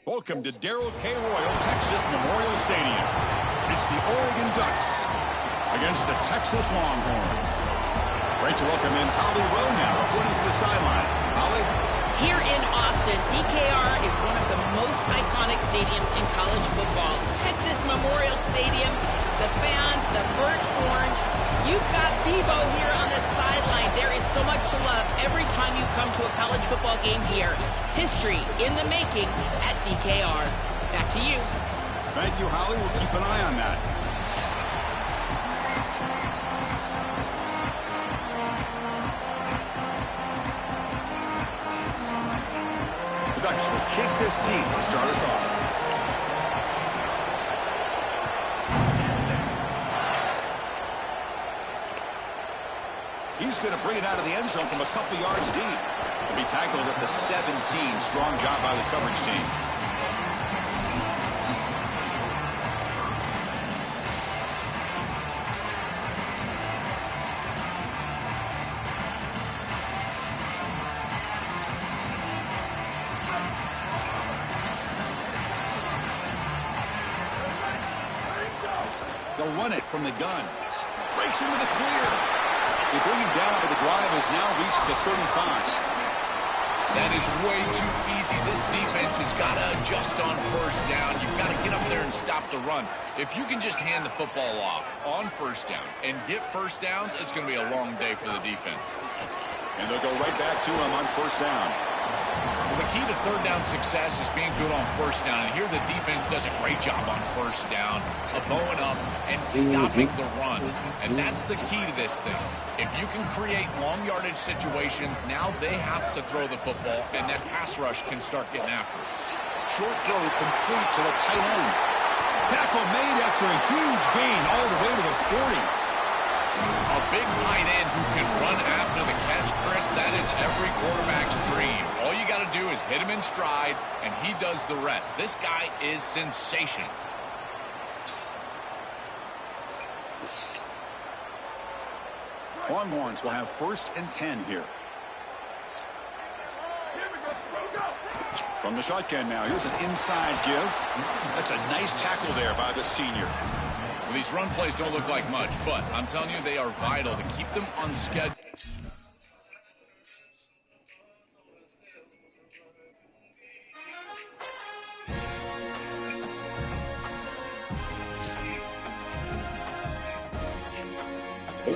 Welcome to Darrell K. Royal Texas Memorial Stadium. It's the Oregon Ducks against the Texas Longhorns. Great to welcome in Holly Rowe now, reporting from the sidelines. Holly? Here in Austin, DKR is one of the most iconic stadiums in college football. Texas Memorial Stadium, the fans, the burnt orange. You've got Devo here on the sideline. There is so much love every time you come to a college football game here. History in the making at DKR. Back to you. Thank you, Holly. We'll keep an eye on that. The Ducks will kick this deep to start us off. He's going to bring it out of the end zone from a couple yards deep. He'll be tackled at the 17. Strong job by the coverage team. They'll run it from the gun. Breaks into the clear. They bring him down, but the drive has now reached the 35. That is way too easy. This defense has got to adjust on first down. You've got to get up there and stop the run. If you can just hand the football off on first down and get first downs, it's going to be a long day for the defense. And they'll go right back to him on first down. Well, the key to third down success is being good on first down. And here the defense does a great job on first down of bowing up and stopping the run. And that's the key to this thing. If you can create long yardage situations, now they have to throw the football, and that pass rush can start getting after it. Short throw complete to the tight end. Tackle made after a huge gain all the way to the 40. A big tight end who can run after the catch, Chris, that is every quarterback's dream. All you got to do is hit him in stride, and he does the rest. This guy is sensational. Longhorns will have 1st and 10 here. From the shotgun now, here's an inside give. That's a nice tackle there by the senior. Well, these run plays don't look like much, but I'm telling you, they are vital to keep them on schedule.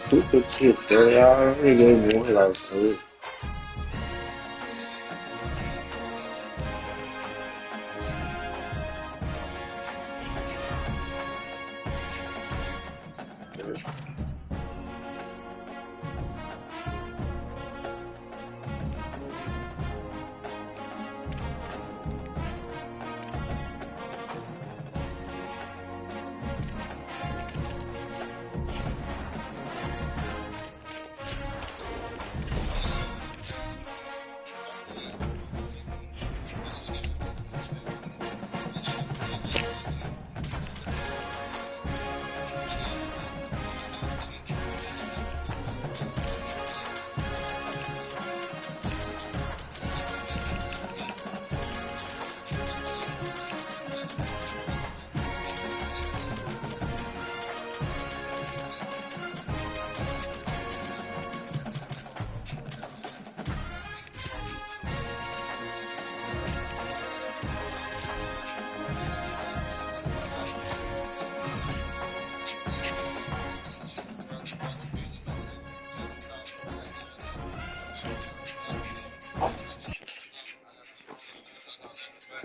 这记得呀，那个我们老师。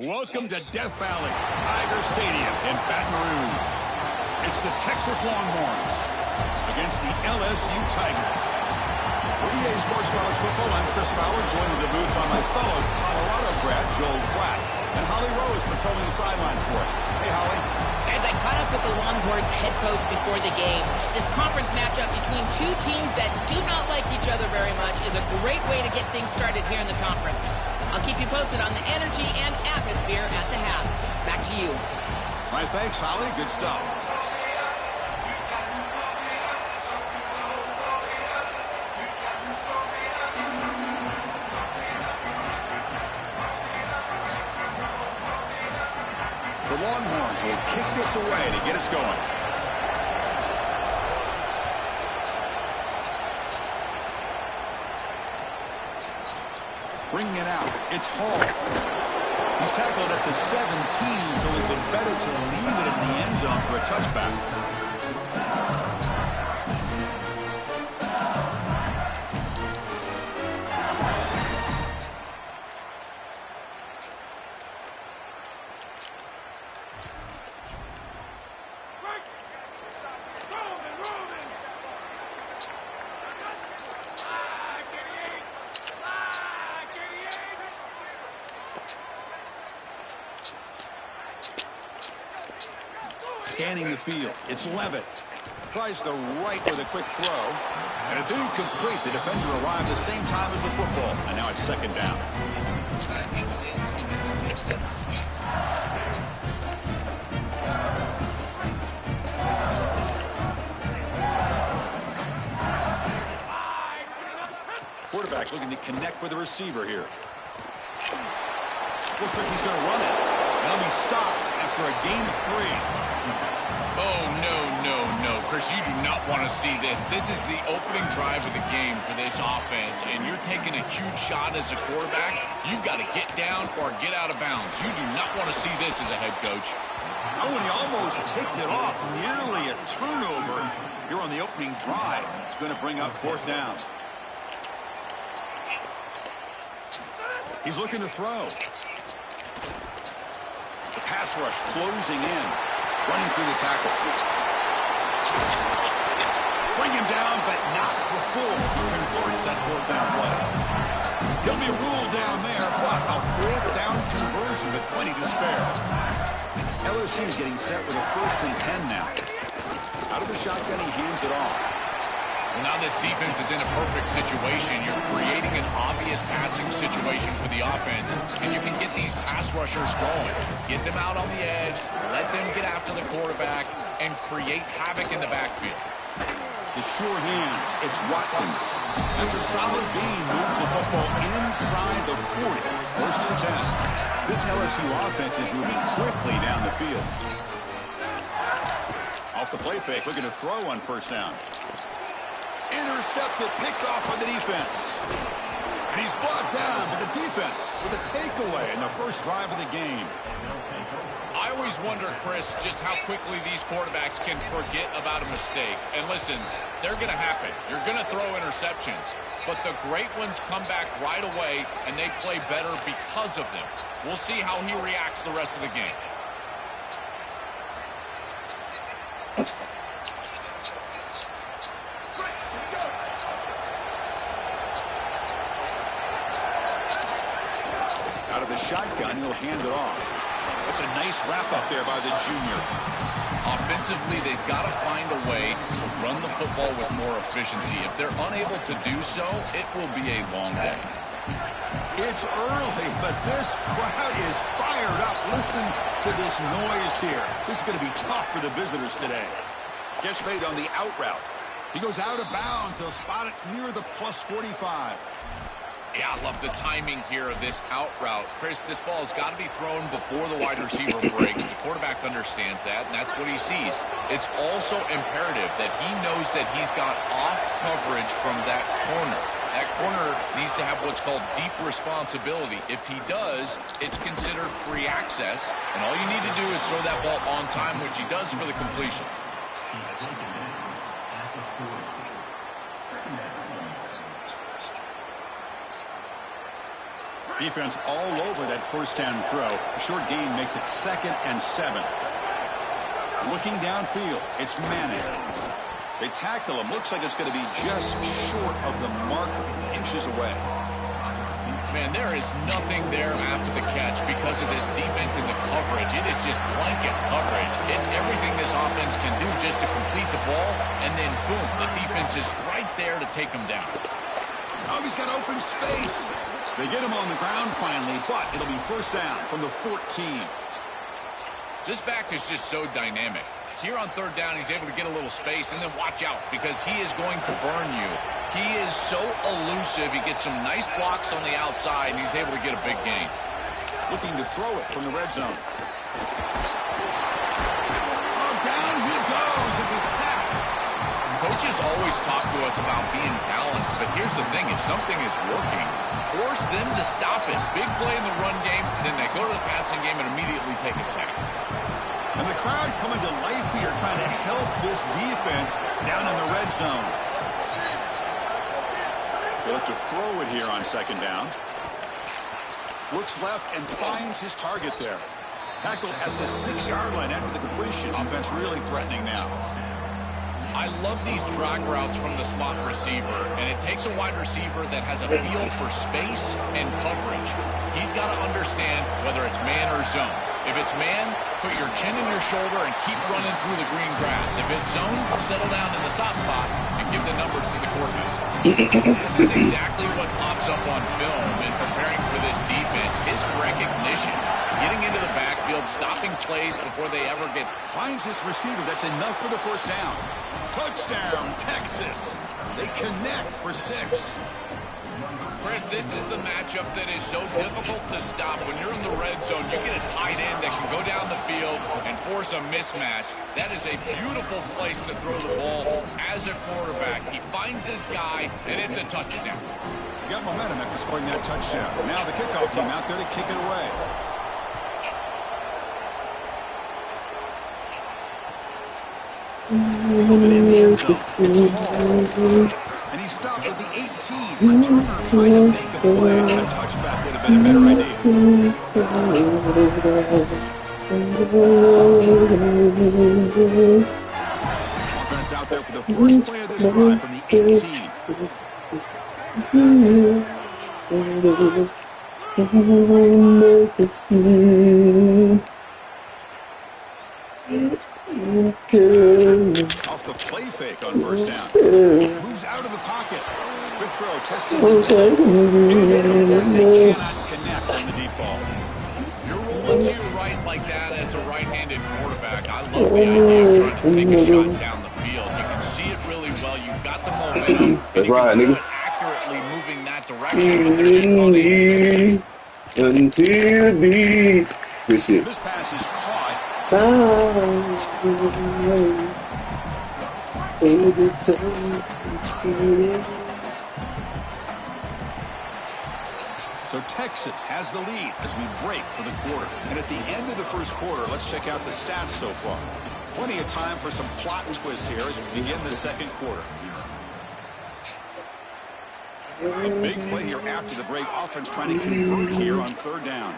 Welcome to Death Valley, Tiger Stadium in Baton Rouge. It's the Texas Longhorns against the LSU Tigers. For EA Sports College Football, I'm Chris Fowler, joined in the booth by my fellow Colorado grad, Joel Klatt. And Holly Rowe is patrolling the sidelines for us. Hey, Holly. As I caught up with the Longhorns head coach before the game, this conference matchup between two teams that do not like each other very much is a great way to get things started here in the conference. I'll keep you posted on the energy and atmosphere at the half. Back to you. All right, thanks, Holly. Good stuff. The Longhorns will kick this away to get us going. Bringing it out, it's Hall. He's tackled at the 17, so it would be better to leave it in the end zone for a touchback. Scanning the field, it's Levitt. Tries the right with a quick throw, and it's incomplete. The defender arrived the same time as the football, and now it's second down. Quarterback looking to connect with the receiver here. Looks like he's going to run it. And he'll be stopped after a gain of 3. Oh, no. Chris, you do not want to see this. This is the opening drive of the game for this offense, and you're taking a huge shot as a quarterback. You've got to get down or get out of bounds. You do not want to see this as a head coach. Oh, and he almost ticked it off. Nearly a turnover here on the opening drive. It's going to bring up fourth down. He's looking to throw. The pass rush closing in. Running through the tackle. Bring him down, but not before he converts that fourth down play. He'll be ruled down there, but a fourth down conversion with plenty to spare. LSU is getting set with a 1st and 10 now. Out of the shotgun, he hands it off. Well, now this defense is in a perfect situation. You're creating an obvious passing situation for the offense, and you can get these pass rushers going. Get them out on the edge, let them get after the quarterback, and create havoc in the backfield. The sure hands, it's Watkins. That's a solid gain, moves the football inside the 40. 1st and 10. This LSU offense is moving quickly down the field. Off the play fake, looking to throw on 1st down. Intercepted, picked off by the defense. And he's brought down with the defense with a takeaway in the 1st drive of the game. I always wonder, Chris, just how quickly these quarterbacks can forget about a mistake. And listen, they're going to happen. You're going to throw interceptions. But the great ones come back right away, and they play better because of them. We'll see how he reacts the rest of the game. Out of the shotgun, he'll hand it off. That's a nice wrap up there by the junior. Offensively, they've got to find a way to run the football with more efficiency. If they're unable to do so, it will be a long day. It's early, but this crowd is fired up. Listen to this noise here. This is going to be tough for the visitors today. Catch made on the out route. He goes out of bounds. They'll spot it near the plus 45. Yeah, I love the timing here of this out route. Chris, this ball has got to be thrown before the wide receiver breaks. The quarterback understands that, and that's what he sees. It's also imperative that he knows that he's got off coverage from that corner. That corner needs to have what's called deep responsibility. If he does, it's considered free access, and all you need to do is throw that ball on time, which he does for the completion. Defense all over that 1st down throw. A short gain makes it 2nd and 7. Looking downfield, it's Manning. They tackle him. Looks like it's going to be just short of the mark, inches away. Man, there is nothing there after the catch because of this defense and the coverage. It is just blanket coverage. It's everything this offense can do just to complete the ball, and then, boom, the defense is right there to take him down. Oh, he's got open space. They get him on the ground finally, but it'll be first down from the 14. This back is just so dynamic. Here on third down, he's able to get a little space, and then watch out because he is going to burn you. He is so elusive. He gets some nice blocks on the outside, and he's able to get a big gain. Looking to throw it from the red zone. Oh, down he goes. It's a sack. Coaches always talk to us about being balanced, but here's the thing. If something is working, force them to stop it. Big play in the run game, then they go to the passing game and immediately take a sack. And the crowd coming to life here, trying to help this defense down in the red zone. They look to throw it here on second down. Looks left and finds his target there. Tackled at the 6-yard line after the completion. Offense really threatening now. I love these drag routes from the slot receiver, and it takes a wide receiver that has a feel for space and coverage. He's got to understand whether it's man or zone. If it's man, put your chin in your shoulder and keep running through the green grass. If it's zone, settle down in the soft spot and give the numbers to the quarterback. This is exactly what pops up on film in preparing for this defense. His recognition, getting into the backfield, stopping plays before they ever get... Finds this receiver. That's enough for the first down. Touchdown, Texas. They connect for 6. Chris, this is the matchup that is so difficult to stop. When you're in the red zone, you get a tight end that can go down the field and force a mismatch. That is a beautiful place to throw the ball as a quarterback. He finds his guy, and it's a touchdown. You got momentum after scoring that touchdown. Now the kickoff team out there to kick it away. Pulls it in the end zone. It's Hall. And he stopped at the 18. Returner trying to make a play. A touchback would have been a better idea. Offense out there for the first play of this drive from the 18. Off the play fake on first down. Moves out of the pocket. Quick throw, testing the middle. They cannot connect on the deep ball. You're rolling to your right like that as a right-handed quarterback. I love the idea of trying to take a shot down the field. You can see it really well. You've got the momentum. That's right, nigga. Accurately moving that direction, but they're just running. Until the... This pass is caught. So Texas has the lead as we break for the quarter. And at the end of the first quarter, let's check out the stats so far. Plenty of time for some plot twists here as we begin the second quarter. A big play here after the break. Offense trying to convert here on third down.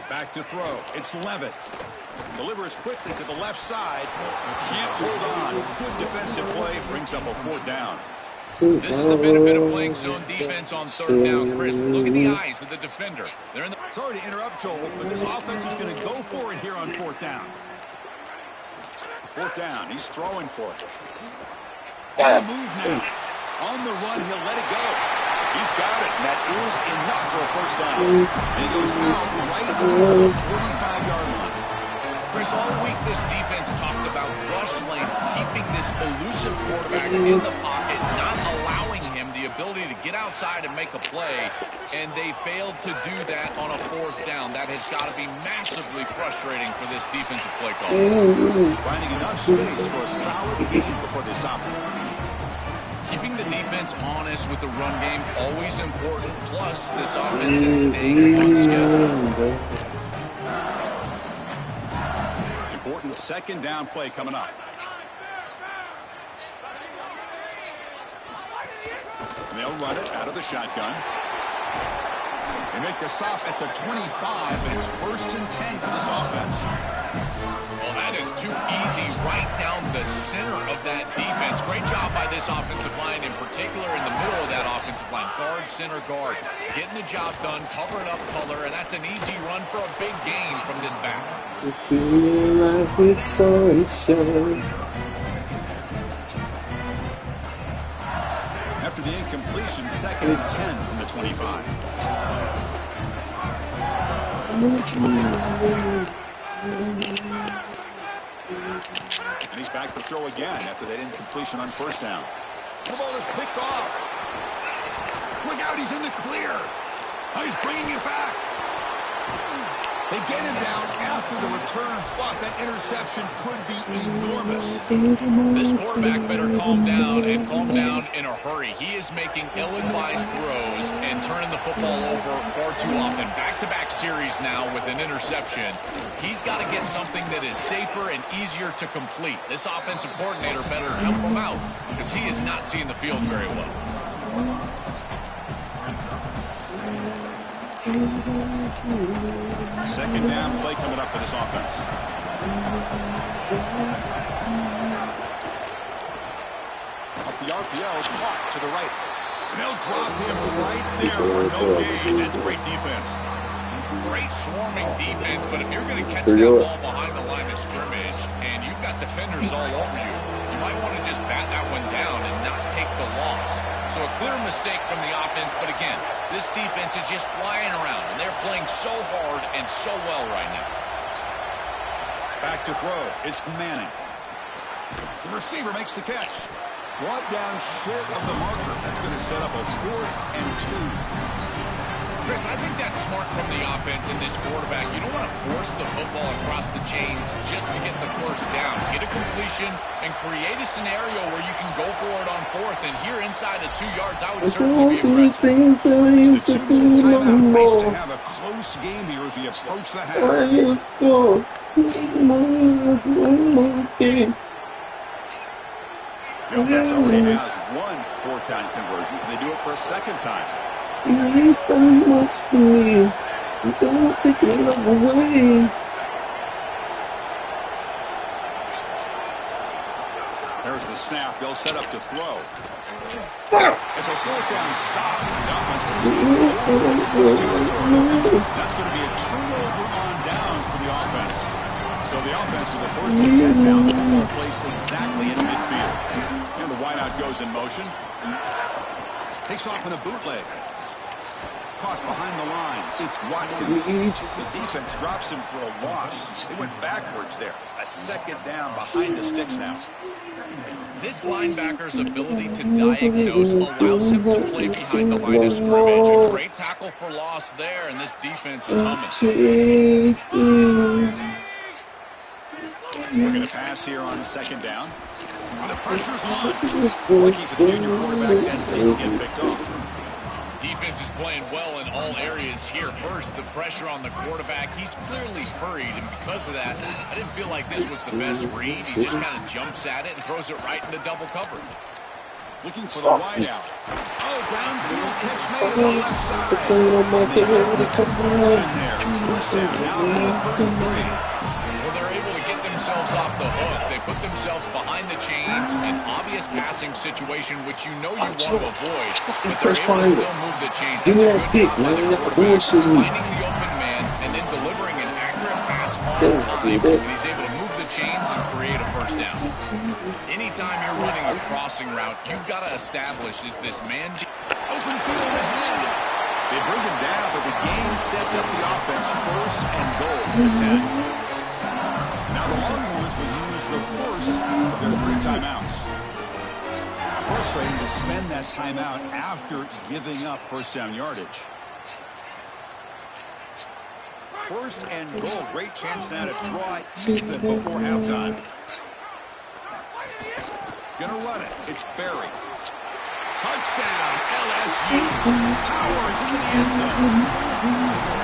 Back to throw. It's Levitt. Delivers quickly to the left side. Can't hold on. Good defensive play. Brings up a fourth down. This is the benefit of playing zone defense on third down, Chris. Look at the eyes of the defender. They're in the... Sorry to interrupt, Joel, but this offense is going to go for it here on fourth down. Fourth down. He's throwing for it. On the move now. On the run, he'll let it go. He's got it, and that is enough for a first down. And he goes out right over the 45-yard line. Chris, all week this defense talked about rush lanes, keeping this elusive quarterback in the pocket, not allowing him the ability to get outside and make a play, and they failed to do that on a fourth down. That has got to be massively frustrating for this defensive play call. Finding enough space for a solid gain before they stop him. Keeping the defense honest with the run game, always important. Plus, this offense is staying on schedule. Important second down play coming up. And they'll run it out of the shotgun. They make the stop at the 25, and it's 1st and 10 for this offense. Well, that is too easy right down the center of that defense. Great job by this offensive line, in particular in the middle of that offensive line. Guard, center, guard. Getting the job done, covering up color, and that's an easy run for a big gain from this back. To feel like it's sunshine. After the incompletion, 2nd and 10 from the 25. And he's back to throw again after that incompletion on 1st down. The ball is picked off. Look out, he's in the clear. Oh, he's bringing it back. They get him down after the return, but that interception could be enormous. This quarterback better calm down, and calm down in a hurry. He is making ill-advised throws and turning the football over far too often. Back-to-back series now with an interception. He's got to get something that is safer and easier to complete. This offensive coordinator better help him out because he is not seeing the field very well. 2nd down play coming up for this offense. Off the RPO, caught to the right. And they'll drop him right there for no gain. That's great defense. Great swarming defense, but if you're going to catch that ball behind the line of scrimmage and you've got defenders all over you, you might want to just bat that one down and not take the loss. So a clear mistake from the offense, but again, this defense is just flying around, and they're playing so hard and so well right now. Back to throw. It's Manning. The receiver makes the catch. Brought down short of the marker. That's going to set up a 4th and 2. Chris, I think that's smart from the offense and this quarterback. You don't want to force the football across the chains just to get the 1st down. Get a completion and create a scenario where you can go for it on 4th. And here inside the 2 yards, I would certainly be aggressive. It's the 2-minute timeout. Nice to have a close game here as we approach the half. The offense already has 1 4th down conversion. Can they do it for a 2nd time? You mean so much to me. Don't take your love away. There's the snap. They'll set up to throw. It's a 4th down stop. The offense will That's going to be a turnover on downs for the offense. So the offense with the 1st and 10 down. The ball placed exactly in midfield. And the wideout goes in motion. Takes off in a bootleg. Caught behind the lines. It's Watkins. The defense drops him for a loss. They went backwards there. A 2nd down behind the sticks now. This linebacker's ability to diagnose allows him to play behind the line of scrimmage. A great tackle for loss there, and this defense is humming. We're going to pass here on 2nd down. The pressure's on. Lucky for the junior quarterback that didn't get picked off. Defense is playing well in all areas here. First, the pressure on the quarterback. He's clearly hurried, and because of that, I didn't feel like this was the best read. He just kind of jumps at it and throws it right into double coverage. Looking for the wideout. Oh, downfield catch made on the left side. They have the conversion there. 1st down, now 33. Well, they're able to get themselves off the hook. They put themselves behind the chains, an obvious passing situation, which you know you want to avoid, but they're able to still move the chains. That's a good job by the quarterback, finding the open man and then delivering an accurate pass on time. And he's able to move the chains and create a 1st down. Anytime you're running a crossing route, you've got to establish is this man open field ahead. They bring him down, but the game sets up the offense 1st and goal for the 10. Now the Longhorns will use the 1st of their 3 timeouts. Frustrating to spend that timeout after giving up 1st down yardage. 1st and goal. Great chance now to draw even before halftime. Gonna run it. It's Berry. Touchdown, LSU. Powers into the end zone.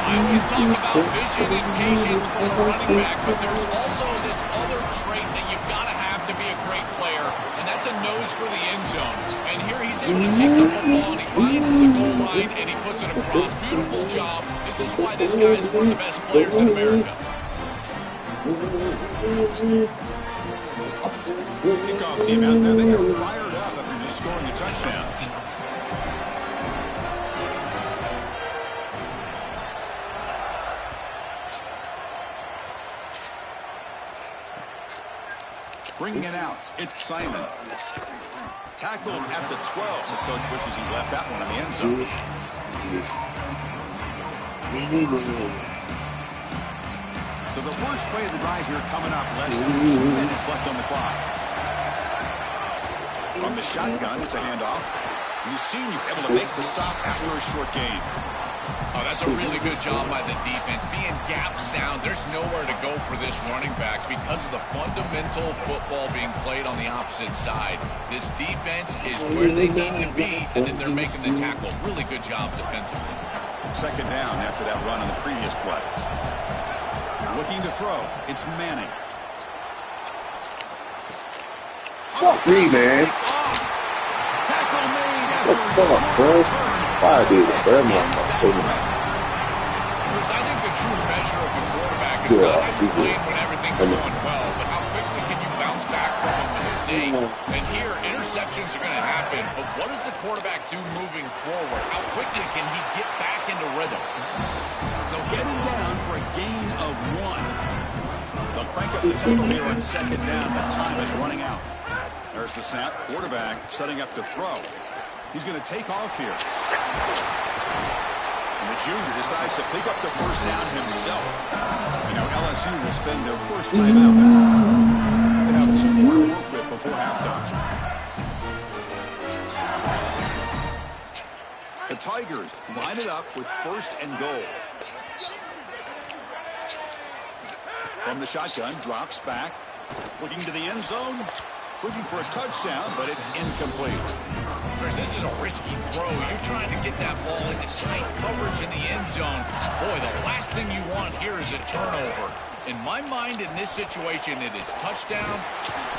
I always talk about vision and patience for a running back, but there's also this other trait that you've got to have to be a great player, and that's a nose for the end zone. And here he's able to take the football, and he finds the goal line, and he puts it across. Beautiful job. This is why this guy is one of the best players in America. Kickoff team out there, they are fired up after just scoring a touchdown. Bringing it out, it's Simon. Tackled at the 12. The coach wishes he left that one in the end zone. So the first play of the drive here coming up. Less than 2 minutes left on the clock. From the shotgun, it's a handoff. You've seen you able to make the stop after a short gain. Oh, that's a really good job by the defense. Being gap sound, there's nowhere to go for this running back because of the fundamental football being played on the opposite side. This defense is where they need to be, and then they're making the tackle. Really good job defensively. Second down after that run on the previous play. Looking to throw. It's Manning. Fuck me, man. Tackle made after What the fuck, bro? Why I do that, bro? Chris, I think the true measure of the quarterback is not how you play when everything's going well, but how quickly can you bounce back from a mistake. And here, interceptions are going to happen, but what does the quarterback do moving forward? How quickly can he get back into rhythm? They'll get him down for a gain of 1. They'll crank up the tempo here on second down. The time is running out. There's the snap. Quarterback setting up to throw. He's going to take off here. And the junior decides to pick up the first down himself. You know, LSU will spend their first time out now. They have 2 more to work with before halftime. The Tigers line it up with first and goal. From the shotgun, drops back. Looking to the end zone. Looking for a touchdown, but it's incomplete. Chris, this is a risky throw. You're trying to get that ball into tight coverage in the end zone. Boy, the last thing you want here is a turnover. In my mind, in this situation, it is touchdown.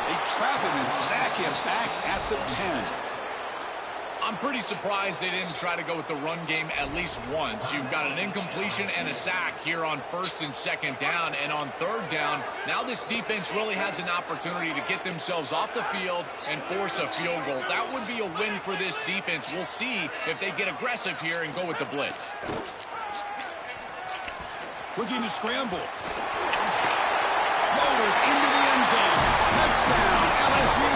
They trap him and sack him back at the 10. I'm pretty surprised they didn't try to go with the run game at least once. You've got an incompletion and a sack here on first and second down. And on third down, now this defense really has an opportunity to get themselves off the field and force a field goal. That would be a win for this defense. We'll see if they get aggressive here and go with the blitz. Looking to scramble. Motors into the end zone. Touchdown, LSU.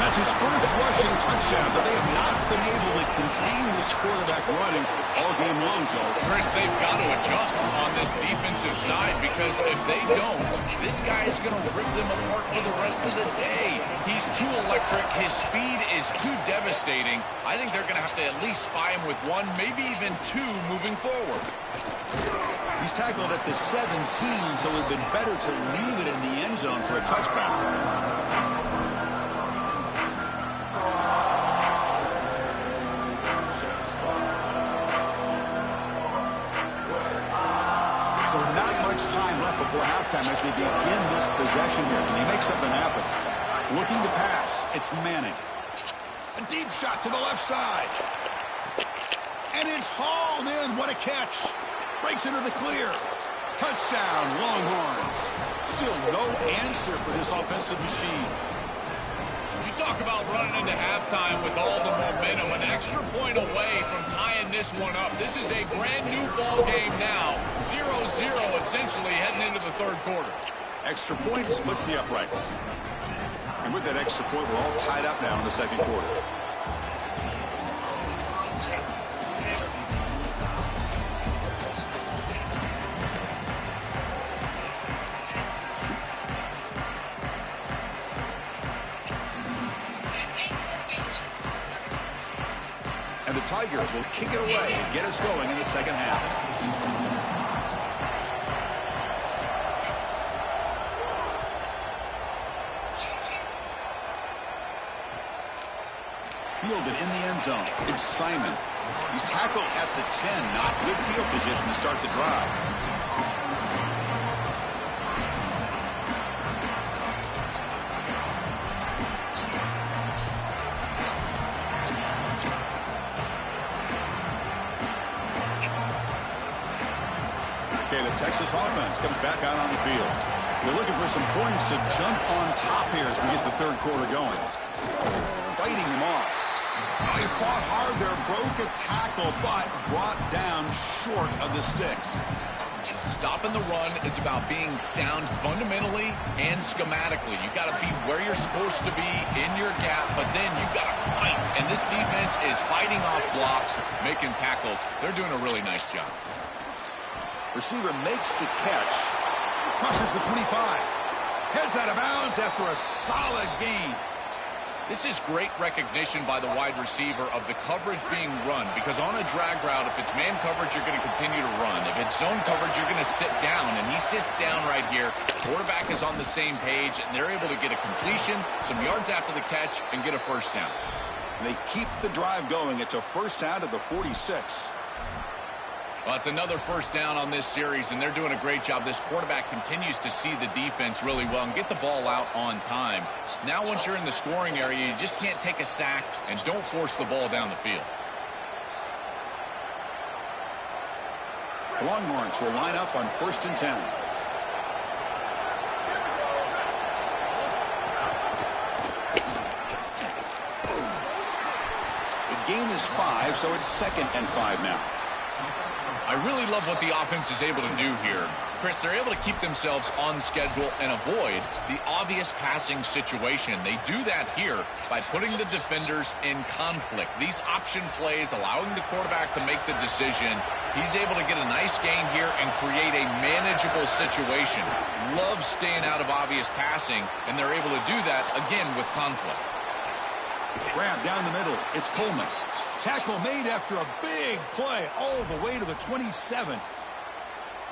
That's his first rushing touchdown, but they have not been able to contain this quarterback running all game long, Joe. Chris, they've got to adjust on this defensive side because if they don't, this guy is going to rip them apart for the rest of the day. He's too electric. His speed is too devastating. I think they're going to have to at least spy him with 1, maybe even 2 moving forward. He's tackled at the 17, so it would have been better to leave it in the end zone for a touchback. So not much time left before halftime as we begin this possession here. Can he make something happen? Looking to pass. It's Manning. A deep shot to the left side. And it's hauled in. What a catch. Breaks into the clear. Touchdown, Longhorns. Still no answer for this offensive machine. You talk about running into halftime with all the momentum, an extra point away from tying this one up. This is a brand new ball game now. 0-0 essentially heading into the third quarter. Extra point splits the uprights. And with that extra point, we're all tied up now in the second quarter. And the Tigers will kick it away and get us going in the second half. Fielded in the end zone. It's Simon. He's tackled at the 10. Not good field position to start the drive. Texas offense comes back out on the field. They're looking for some points to jump on top here as we get the third quarter going. Fighting him off. Oh, he fought hard there, broke a tackle, but brought down short of the sticks. Stopping the run is about being sound fundamentally and schematically. You got to be where you're supposed to be in your gap, but then you got to fight. And this defense is fighting off blocks, making tackles. They're doing a really nice job. Receiver makes the catch, crosses the 25, heads out of bounds after a solid gain. This is great recognition by the wide receiver of the coverage being run, because on a drag route, if it's man coverage, you're going to continue to run. If it's zone coverage, you're going to sit down, and he sits down right here. Quarterback is on the same page, and they're able to get a completion, some yards after the catch, and get a first down. They keep the drive going. It's a first down to the 46. Well, it's another first down on this series, and they're doing a great job. This quarterback continues to see the defense really well and get the ball out on time. Now, once you're in the scoring area, you just can't take a sack and don't force the ball down the field. The Longhorns will line up on 1st and 10. The gain is 5, so it's 2nd and 5 now. I really love what the offense is able to do here. Chris, they're able to keep themselves on schedule and avoid the obvious passing situation. They do that here by putting the defenders in conflict. These option plays allowing the quarterback to make the decision. He's able to get a nice gain here and create a manageable situation. Loves staying out of obvious passing, and they're able to do that, again, with conflict. Grab down the middle. It's Coleman. Tackle made after a big play all the way to the 27.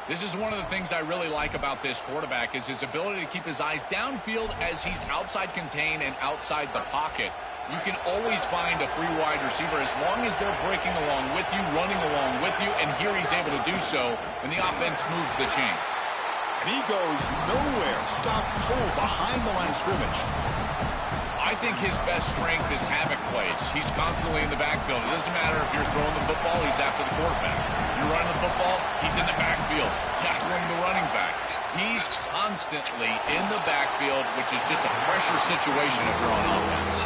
This is one of the things I really like about this quarterback is his ability to keep his eyes downfield as he's outside contained and outside the pocket. You can always find a free wide receiver as long as they're breaking along with you, running along with you, and here he's able to do so when the offense moves the chains. And he goes nowhere. Stop cold behind the line of scrimmage. I think his best strength is havoc plays. He's constantly in the backfield. It doesn't matter if you're throwing the football, he's after the quarterback. You're running the football, he's in the backfield, tackling the running back. He's constantly in the backfield, which is just a pressure situation if you're on offense.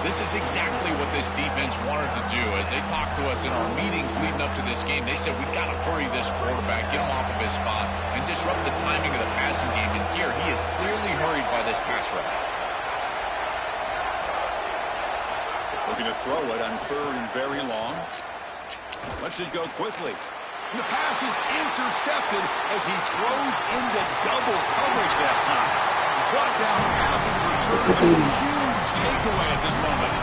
This is exactly what this defense wanted to do. As they talked to us in our meetings leading up to this game, they said, we've got to hurry this quarterback, get him off of his spot, and disrupt the timing of the passing game. And here, he is clearly hurried by this pass rush. Looking to throw it on 3rd and very long. Lets it go quickly. And the pass is intercepted as he throws into double coverage that time. Brought down after the return. A huge takeaway at this moment.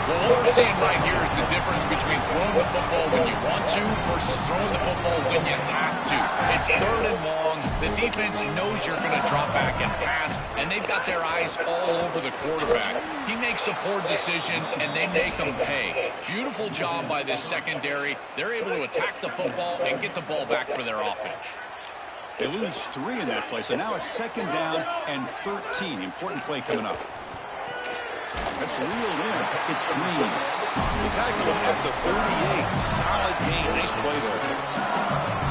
Well, what we're seeing right here is the difference between throwing the football when you want to versus throwing the football when you have to. It's 3rd and long. The defense knows you're going to drop back and pass, and they've got their eyes all over the quarterback. He makes a poor decision, and they make him pay. Beautiful job by this secondary. They're able to attack the football and get the ball back for their offense. They lose 3 in that play, so now it's 2nd down and 13. Important play coming up. That's reeled in. It's Green. The tackle at the 38. Solid gain. Nice play there.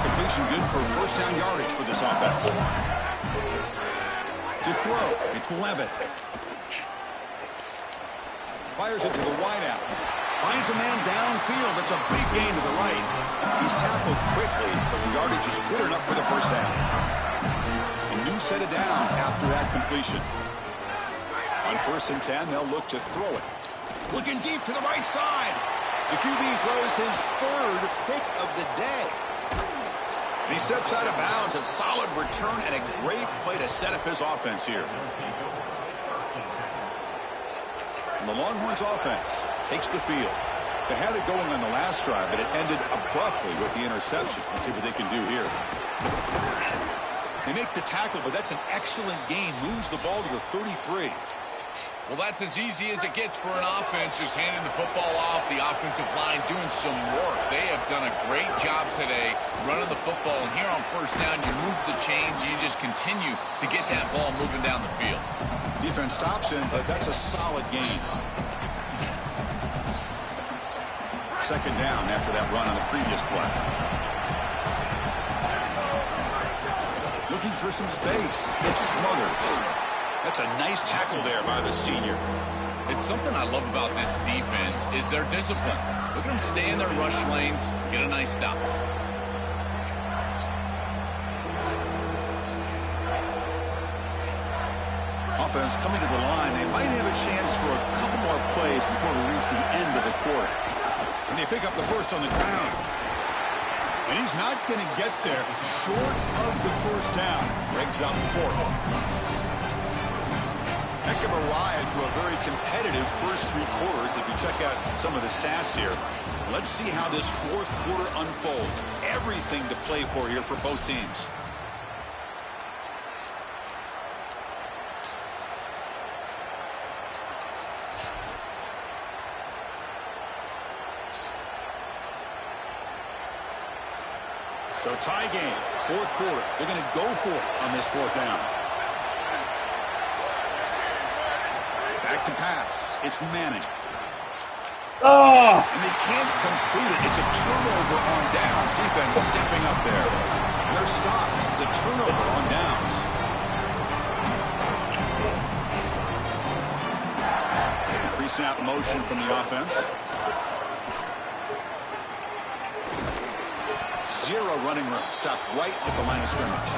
Completion good for first down yardage for this offense. To throw, it's Levitt. Fires it to the wideout. Finds a man downfield. That's a big gain to the right. He's tackled quickly, but the yardage is good enough for the first down. A new set of downs after that completion. On 1st and 10, they'll look to throw it. Looking deep to the right side. The QB throws his 3rd pick of the day. And he steps out of bounds. A solid return and a great play to set up his offense here. And the Longhorns offense takes the field. They had it going on the last drive, but it ended abruptly with the interception. Let's see what they can do here. They make the tackle, but that's an excellent gain. Moves the ball to the 33. Well, that's as easy as it gets for an offense, just handing the football off. The offensive line doing some work. They have done a great job today running the football. And here on first down, you move the chains. You just continue to get that ball moving down the field. Defense stops him, but that's a solid gain. 2nd down after that run on the previous play. looking for some space. It's Smothers. That's a nice tackle there by the senior. It's something I love about this defense is their discipline. Look at them stay in their rush lanes, get a nice stop. Offense coming to the line. They might have a chance for a couple more plays before we reach the end of the quarter. And they pick up the first on the ground. And he's not going to get there short of the first down. Breaks up 4. Heck of a ride through a very competitive first 3 quarters. If you check out some of the stats here, let's see how this fourth quarter unfolds. Everything to play for here for both teams. So tie game, fourth quarter. They're going to go for it on this fourth down. Back to pass. It's Manning. And they can't complete it. It's a turnover on downs. Defense stepping up there. They're stopped. It's a turnover on downs. Pre-snap motion from the offense. 0 running room. Stop right at the line of scrimmage.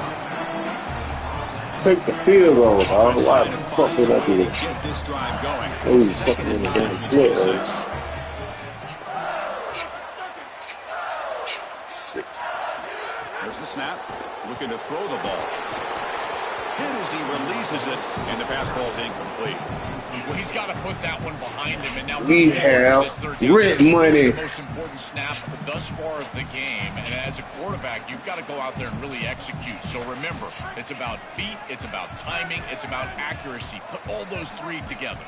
Take the field goal, dog. Why the fuck would I do that? Get this drive going. Oh, you fucking in the damn slit, right? Sick. There's the snap. Looking to throw the ball. Hit as he releases it, and the pass ball is incomplete. Well, he's got to put that one behind him, and now we have rent money. The most important snap thus far of the game, and as a quarterback, you've got to go out there and really execute. So remember, it's about feet, it's about timing, it's about accuracy. Put all those 3 together.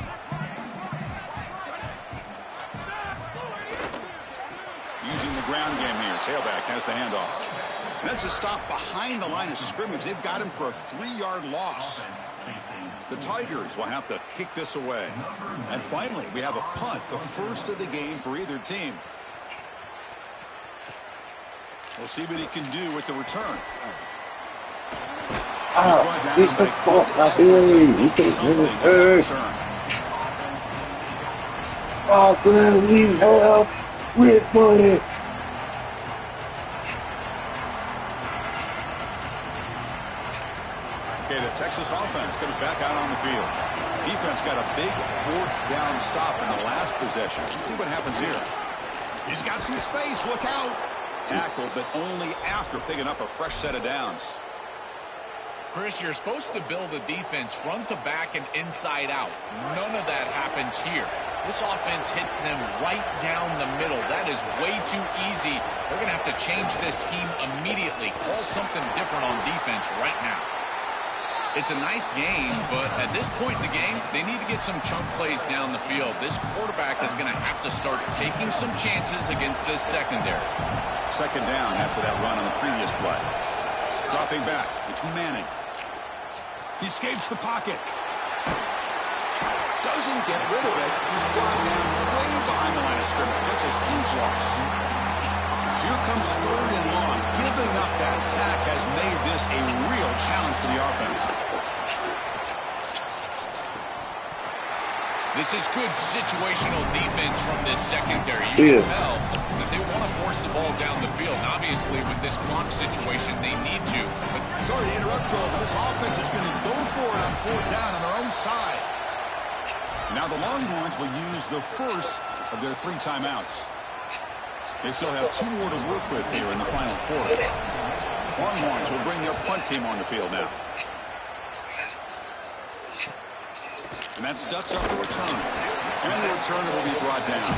Using the ground game here. Tailback has the handoff. And that's a stop behind the line of scrimmage. They've got him for a 3-yard loss. The Tigers will have to kick this away. And finally, we have a punt, the first of the game for either team. We'll see what he can do with the return. Get the fuck out here. Oh, man, we have rent money. Okay, the Texas offense comes back out on the field. Defense got a big fourth down stop in the last possession. Let's see what happens here. He's got some space. Look out. Tackle, but only after picking up a fresh set of downs. Chris, you're supposed to build a defense front to back and inside out. None of that happens here. This offense hits them right down the middle. That is way too easy. They're going to have to change this scheme immediately. Call something different on defense right now. It's a nice game, but at this point in the game, they need to get some chunk plays down the field. This quarterback is going to have to start taking some chances against this secondary. Second down after that run on the previous play. Dropping back. It's Manning. He escapes the pocket. Doesn't get rid of it. He's brought down way behind the line of scrimmage. That's a huge loss. So here comes 3rd and long. Giving up that sack has made this a real challenge for the offense. This is good situational defense from this secondary. You can tell that they want to force the ball down the field. And obviously, with this clock situation, they need to. But sorry to interrupt, Joel, but this offense is going to go for it on 4th down on their own side. Now the Longhorns will use the first of their 3 timeouts. They still have 2 more to work with here in the final quarter. Longhorns will bring their punt team on the field now. And that sets up the return. And the returner will be brought down.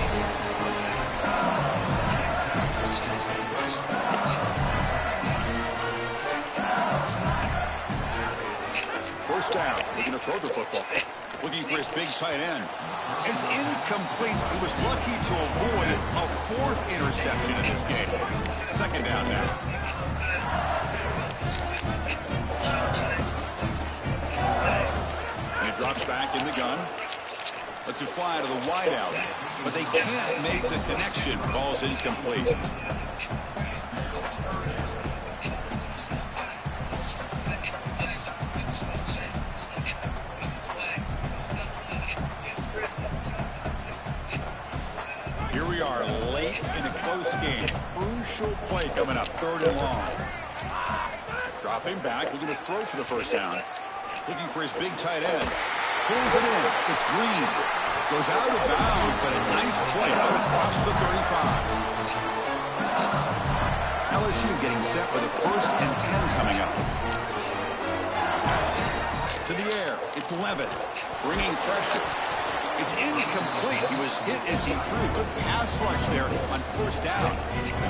First down. Looking to throw the football. Looking for his big tight end. It's incomplete. He was lucky to avoid a 4th interception in this game. Second down now. And he drops back in the gun. Lets it fly to the wideout. But they can't make the connection. Ball's incomplete. this game. Crucial play coming up, 3rd and long. Dropping back, looking to throw for the first down. Looking for his big tight end. Pulls it in. It's Green. Goes out of bounds, but a nice play out across the 35. LSU getting set for the 1st and 10 coming up. To the air. It's Levitt. Bringing pressure. It's incomplete. He was hit as he threw. Good pass rush there on 1st down.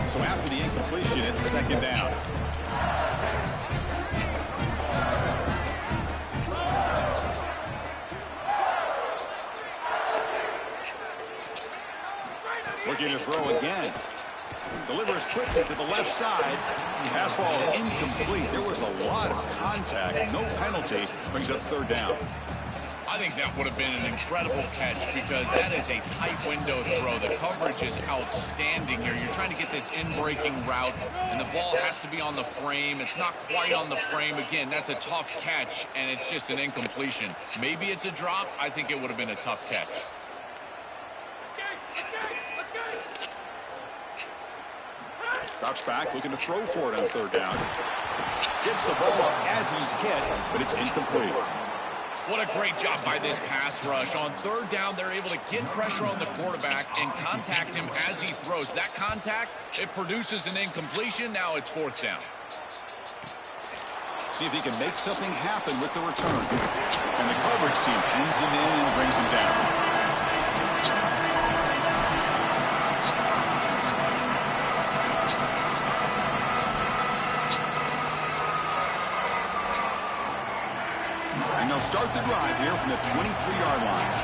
So after the incompletion, it's 2nd down. Looking to throw again. Delivers quickly to the left side. Pass ball is incomplete. There was a lot of contact. No penalty. Brings up 3rd down. I think that would have been an incredible catch because that is a tight window throw. The coverage is outstanding here. You're trying to get this in-breaking route, and the ball has to be on the frame. It's not quite on the frame. Again, that's a tough catch, and it's just an incompletion. Maybe it's a drop. I think it would have been a tough catch. Drops back, looking to throw for it on 3rd down. Gets the ball up as he's hit, but it's incomplete. What a great job by this pass rush. On 3rd down, they're able to get pressure on the quarterback and contact him as he throws. That contact, it produces an incompletion. Now it's 4th down. See if he can make something happen with the return. And the coverage team pins him in and brings him down. And they'll start the drive here from the 23-yard line.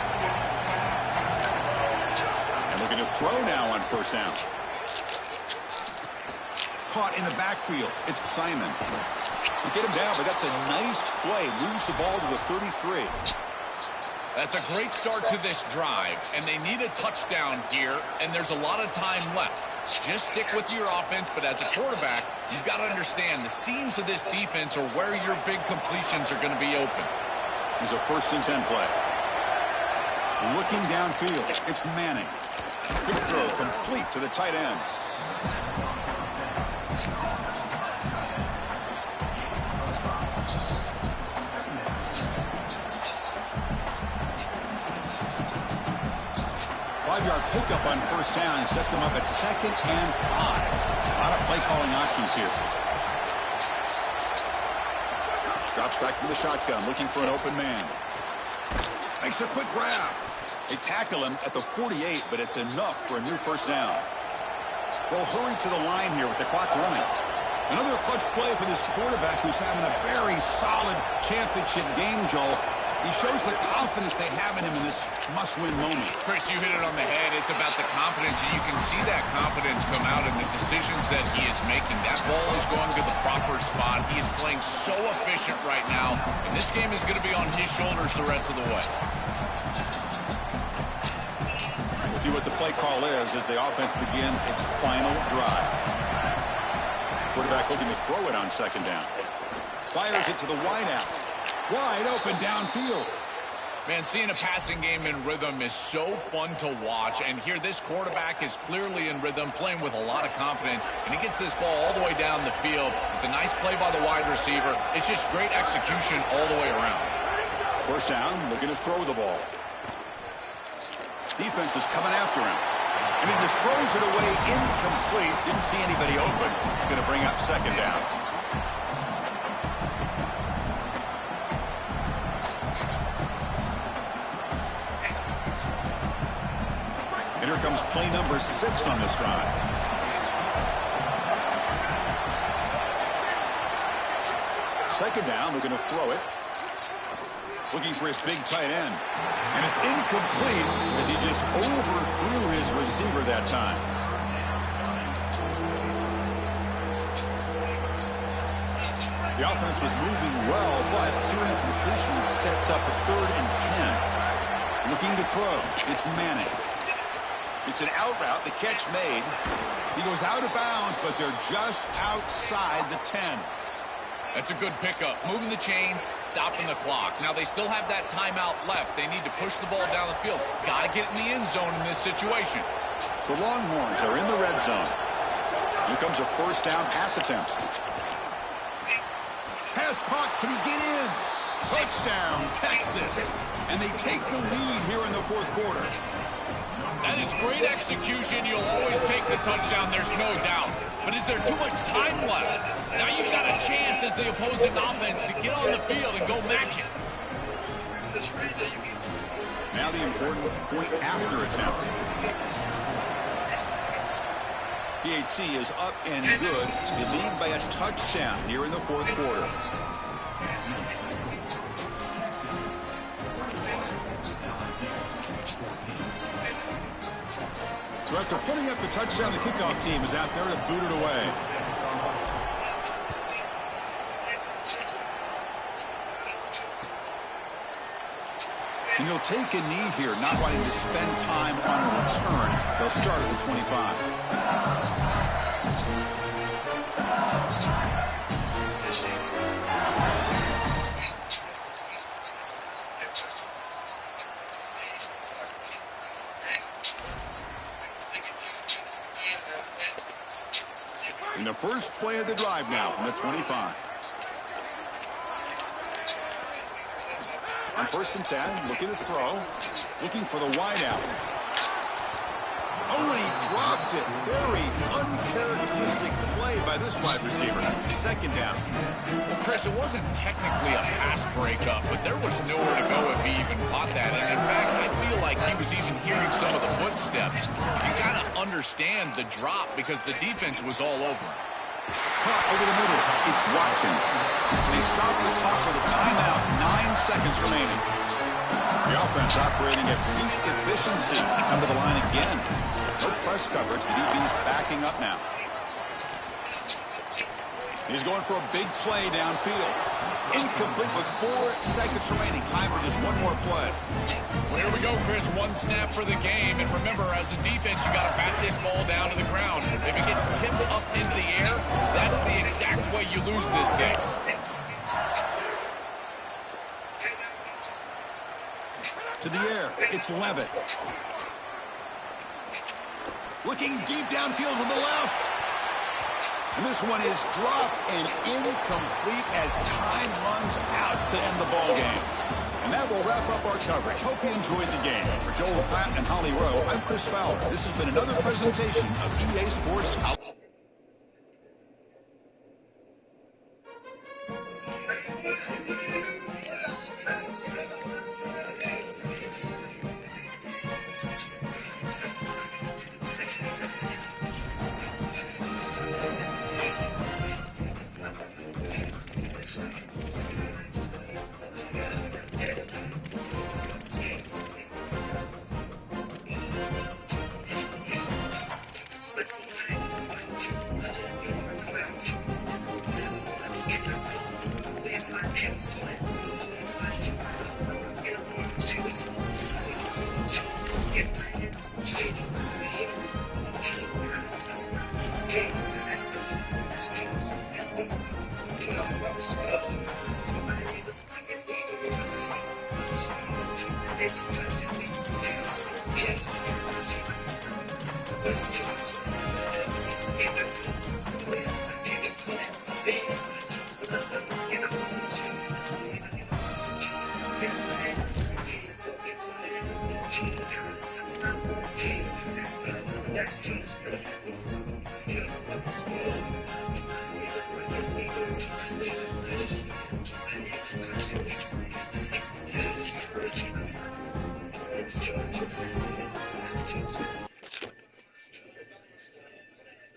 And looking to throw now on 1st down. Caught in the backfield. It's Simon. You get him down, but that's a nice play. Moves the ball to the 33. That's a great start to this drive, and they need a touchdown here, and there's a lot of time left. Just stick with your offense, but as a quarterback, you've got to understand the seams of this defense are where your big completions are going to be open. Here's a 1st and 10 play. Looking downfield, it's Manning. Good throw, complete to the tight end. Five-yard pickup on 1st down sets them up at 2nd and 5. A lot of play calling options here. Drops back from the shotgun, looking for an open man. Makes a quick grab. They tackle him at the 48, but it's enough for a new 1st down. They'll hurry to the line here with the clock running. Another clutch play for this quarterback who's having a very solid championship game, Joel. He shows the confidence they have in him in this must-win moment. Chris, you hit it on the head. It's about the confidence, and you can see that confidence come out in the decisions that he is making. That ball is going to the proper spot. He is playing so efficient right now, and this game is going to be on his shoulders the rest of the way. We'll see what the play call is as the offense begins its final drive. Quarterback looking to throw it on 2nd down. Fires it to the wideout. Wide open downfield. Man, seeing a passing game in rhythm is so fun to watch. And here, this quarterback is clearly in rhythm, playing with a lot of confidence. And he gets this ball all the way down the field. It's a nice play by the wide receiver. It's just great execution all the way around. 1st down, looking to throw the ball. Defense is coming after him. And he just throws it away incomplete. Didn't see anybody open. It's going to bring up 2nd down. And here comes play number 6 on this drive. Second down, we're going to throw it. Looking for his big tight end. And it's incomplete as he just overthrew his receiver that time. The offense was moving well, but 2 incompletions sets up a 3rd and 10. Looking to throw. It's Manning. It's an out route, the catch made. He goes out of bounds, but they're just outside the 10. That's a good pickup. Moving the chains, stopping the clock. Now, they still have that timeout left. They need to push the ball down the field. Got to get in the end zone in this situation. The Longhorns are in the red zone. Here comes a first down pass attempt. Pass caught. Can he get in? Touchdown, Texas. And they take the lead here in the fourth quarter. That is great execution. You'll always take the touchdown, there's no doubt. But is there too much time left? Now you've got a chance as the opposing offense to get on the field and go match it. Now the important point after attempt. PAT is up and good. They lead by a touchdown here in the fourth quarter. So after putting up the touchdown, the kickoff team is out there to boot it away. And they'll take a knee here, not wanting to spend time on a return. They'll start at the 25. In the first play of the drive now from the 25. On 1st and 10, looking to throw, looking for the wide out. Oh, and he dropped it. Very uncharacteristic play by this wide receiver. Second down. Well, Chris, it wasn't technically a pass breakup, but there was nowhere to go if he even caught that. And in fact, I feel like he was even hearing some of the footsteps. You got to understand the drop because the defense was all over him. Caught over the middle. It's Watkins. They stop at the top of the timeout. 9 seconds remaining. The offense operating at peak efficiency. Come to the line again. No press coverage. The DB's backing up now. He's going for a big play downfield. Incomplete with 4 seconds remaining. Time for just one more play. Well, here we go, Chris. One snap for the game. And remember, as a defense, you got to bat this ball down to the ground. If it gets tipped up into the air, that's the exact way you lose this thing. To the air. It's Levitt. Looking deep downfield to the left. And this one is dropped and incomplete as time runs out to end the ball game. And that will wrap up our coverage. Hope you enjoyed the game. For Joel Platt and Holly Rowe, I'm Chris Fowler. This has been another presentation of EA Sports Out.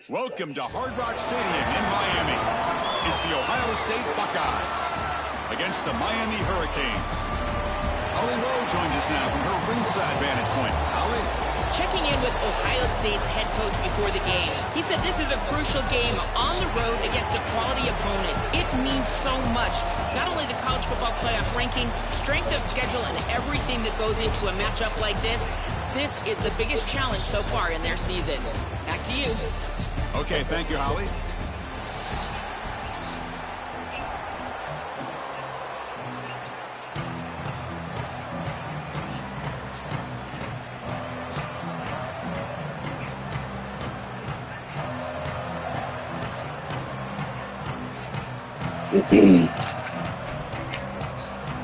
Welcome to Hard Rock Stadium in Miami. It's the Ohio State Buckeyes against the Miami Hurricanes. Holly Rowe joins us now from her ringside vantage point. Holly? Checking in with Ohio State's head coach before the game. He said this is a crucial game on the road against a quality opponent. It means so much. Not only the college football playoff rankings, strength of schedule, and everything that goes into a matchup like this. This is the biggest challenge so far in their season. Back to you. Okay, thank you, Holly.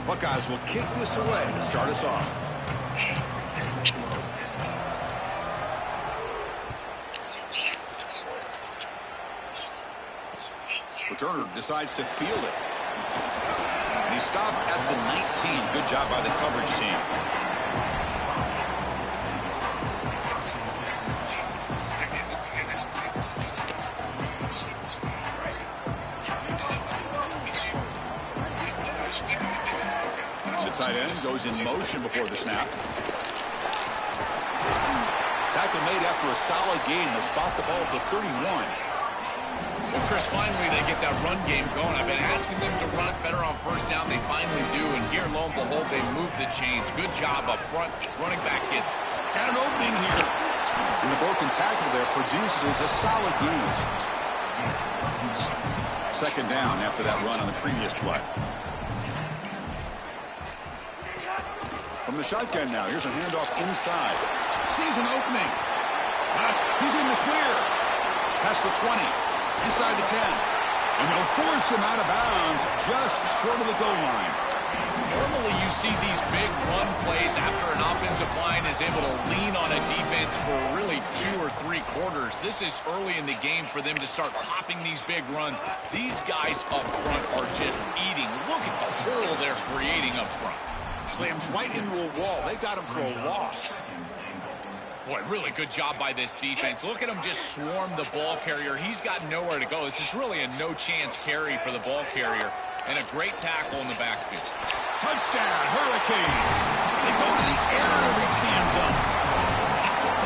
Buckeyes will kick this away to start us off. Returner decides to field it. And he stopped at the 19. Good job by the coverage team. The tight end goes in motion before the snap. Tackle made after a solid gain. They'll spot the ball at the 31. Well, Chris, finally they get that run game going. I've been asking them to run better on first down. They finally do, and here, lo and behold, they move the chains. Good job up front. Running back get got an opening here. And the broken tackle there produces a solid gain. Second down after that run on the previous play. From the shotgun now, here's a handoff inside. Sees an opening. He's in the clear. Past the 20. Inside the 10. And they'll force him out of bounds just short of the goal line. Normally you see these big run plays after an offensive line is able to lean on a defense for really 2 or 3 quarters. This is early in the game for them to start popping these big runs. These guys up front are just eating. Look at the hole they're creating up front. Slams right into a wall. They got him for a loss. Boy, really good job by this defense. Look at him just swarm the ball carrier. He's got nowhere to go. It's just really a no-chance carry for the ball carrier. And a great tackle in the backfield. Touchdown, Hurricanes. They go to the air to reach the end zone.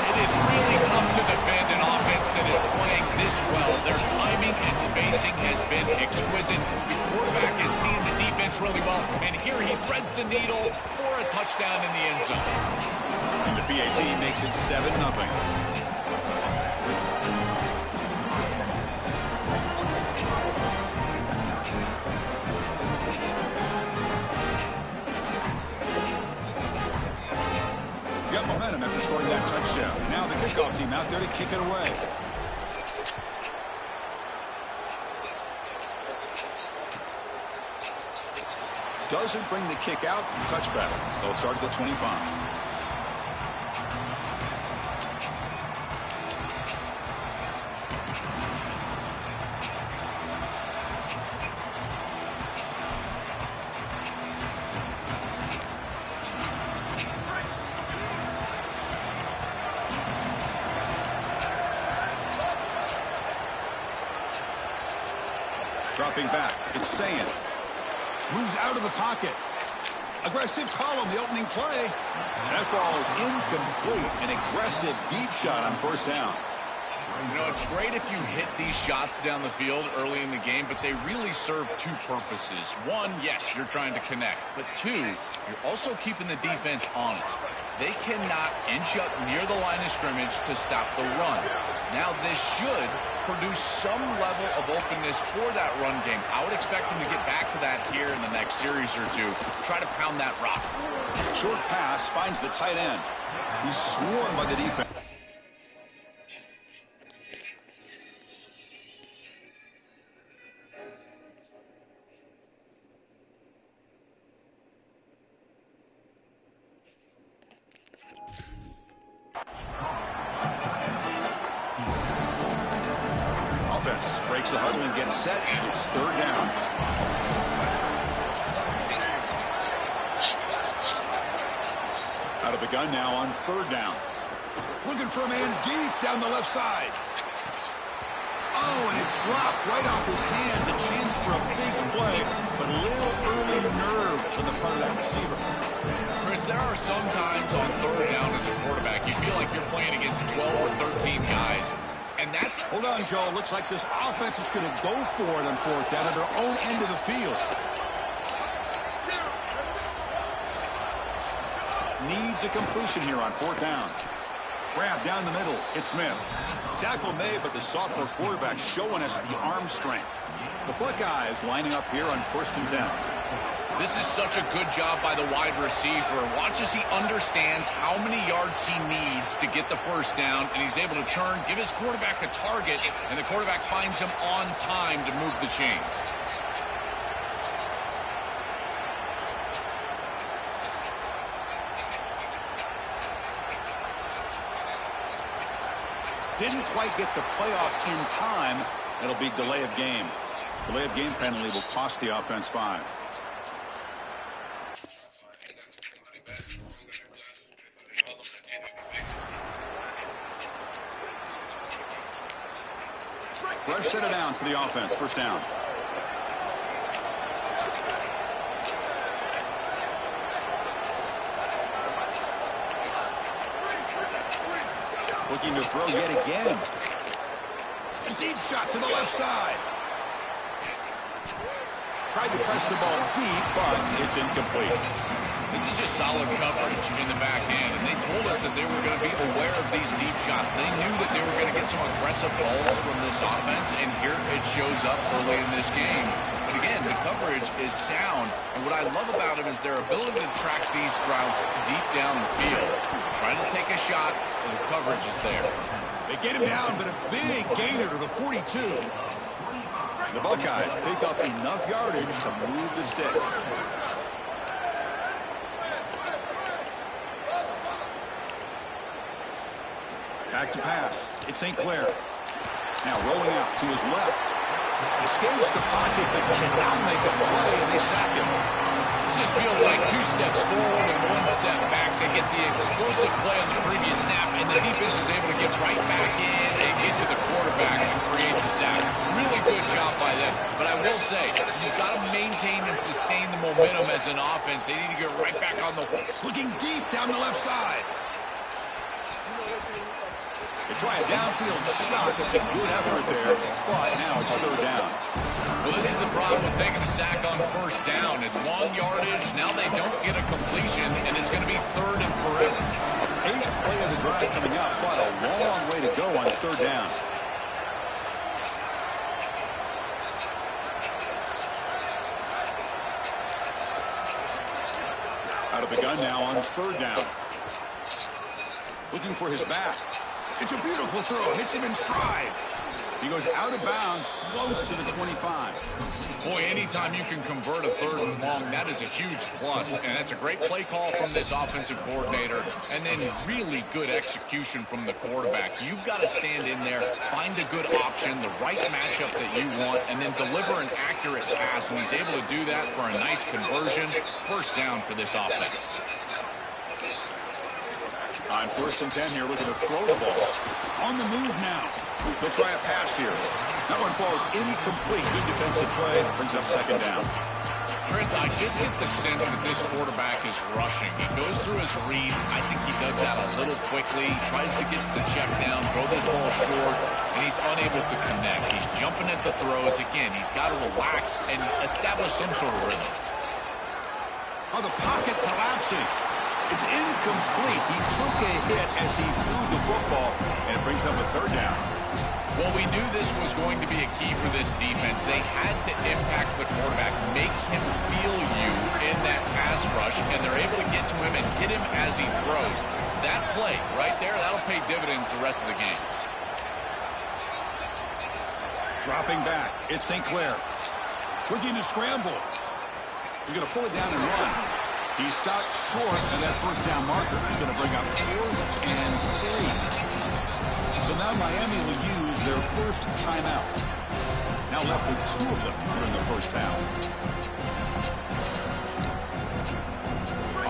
It is really tough to defend an offense that is playing this well. Their timing and spacing has been exquisite. The quarterback is seeing the defense really well. And here he threads the needle for a touchdown in the end zone. And the PAT makes it 7-0. Got momentum after scoring that touchdown. Now the kickoff team out there to kick it away. Doesn't bring the kick out. Touchback. They'll start at the 25. Dropping back, it's Sayin. Moves out of the pocket. Aggressive call on the opening play. That falls incomplete. An aggressive deep shot on first down. You know, it's great if you hit these shots down the field early in the game, but they really serve 2 purposes. One, yes, you're trying to connect. But 2, you're also keeping the defense honest. They cannot inch up near the line of scrimmage to stop the run. Now, this should produce some level of openness for that run game. I would expect them to get back to that here in the next series or 2. Try to pound that rock. Short pass finds the tight end. He's swarmed by the defense. Offense breaks the huddle and gets set. It's third down. Out of the gun now on third down. Looking for a man deep down the left side. Oh, and it's dropped right off his hands. A chance for a big play, but a little early nerves on the part of that receiver. Chris, there are some times on third down as a quarterback, you feel like you're playing against 12 or 13 guys. And that's... Hold on, Joe. Looks like this offense is going to go for it on fourth down at their own end of the field. Needs a completion here on fourth down. Grab down the middle. It's Smith. Tackle made, but the sophomore quarterback showing us the arm strength. The Buckeyes lining up here on 1st and 10. This is such a good job by the wide receiver. Watch as he understands how many yards he needs to get the first down, and he's able to turn, give his quarterback a target, and the quarterback finds him on time to move the chains. Didn't quite get the playoff in time. It'll be delay of game. Delay of game penalty will cost the offense 5. Fresh set of downs for the offense. First down. Looking to throw yet again. A deep shot to the left side. Tried to press the ball deep, but it's incomplete. This is just solid coverage in the back end, and they told us that they were going to be aware of these deep shots. They knew that they were going to get some aggressive balls from this offense, and here it shows up early in this game. But again, the coverage is sound, and what I love about it is their ability to track these routes deep down the field. Trying to take a shot, and the coverage is there. They get him down, but a big gainer to the 42. The Buckeyes pick up enough yardage to move the sticks. Back to pass. It's St. Clair. Now rolling out to his left. Escapes the pocket, but cannot make a play, and they sack him. This just feels like 2 steps forward and 1 step back to get the explosive play on the previous snap, and the defense is able to get right back in and get to the quarterback and create the sack. Really good job by them. But I will say, you've got to maintain and sustain the momentum as an offense. They need to get right back on the horse. Looking deep down the left side. They try a downfield shot. It's a good effort there, but now it's third down. Well, this is the problem with taking a sack on first down. It's long yardage. Now they don't get a completion, and it's going to be third and forever. 8th play of the drive coming up, but a long way to go on third down. Out of the gun now on third down. Looking for his back. It's a beautiful throw. Hits him in stride. He goes out of bounds, close to the 25. Boy, anytime you can convert a third and long, that is a huge plus. And that's a great play call from this offensive coordinator. And then really good execution from the quarterback. You've got to stand in there, find a good option, the right matchup that you want, and then deliver an accurate pass. And he's able to do that for a nice conversion. First down for this offense. On 1st and 10 here, looking to throw the ball. On the move now. They'll try a pass here. That one falls incomplete. Good defensive play. Brings up second down. Chris, I just get the sense that this quarterback is rushing. He goes through his reads. I think he does that a little quickly. He tries to get to the check down, throw this ball short, and he's unable to connect. He's jumping at the throws. Again, he's got to relax and establish some sort of rhythm. Oh, the pocket collapsing. It's incomplete. He took a hit as he threw the football, and it brings up a third down. Well, we knew this was going to be a key for this defense. They had to impact the quarterback, make him feel you in that pass rush, and they're able to get to him and hit him as he throws. That play right there, that'll pay dividends the rest of the game. Dropping back, it's St. Clair. Looking to scramble. He's going to pull it down and run. He stopped short of that first down marker. He's going to bring up 4th and 3. So now Miami will use their first timeout. Now left with 2 of them during the first half.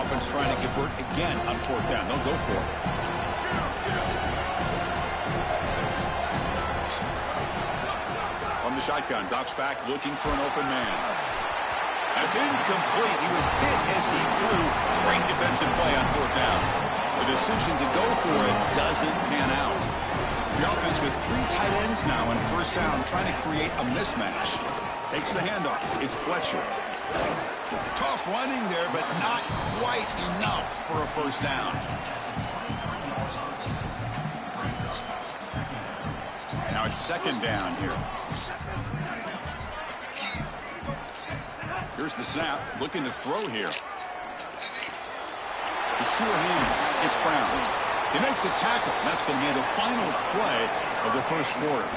Offense trying to convert again on 4th down. They'll go for it. From the shotgun, drops back looking for an open man. That's incomplete. He was hit as he threw. Great defensive play on 4th down. The decision to go for it doesn't pan out. The offense with 3 tight ends now on first down, trying to create a mismatch. Takes the handoff. It's Fletcher. Tough running there, but not quite enough for a first down. Now it's second down here. Here's the snap, looking to throw here. The sure hand, it's Brown. They make the tackle. That's going to be the final play of the first quarter.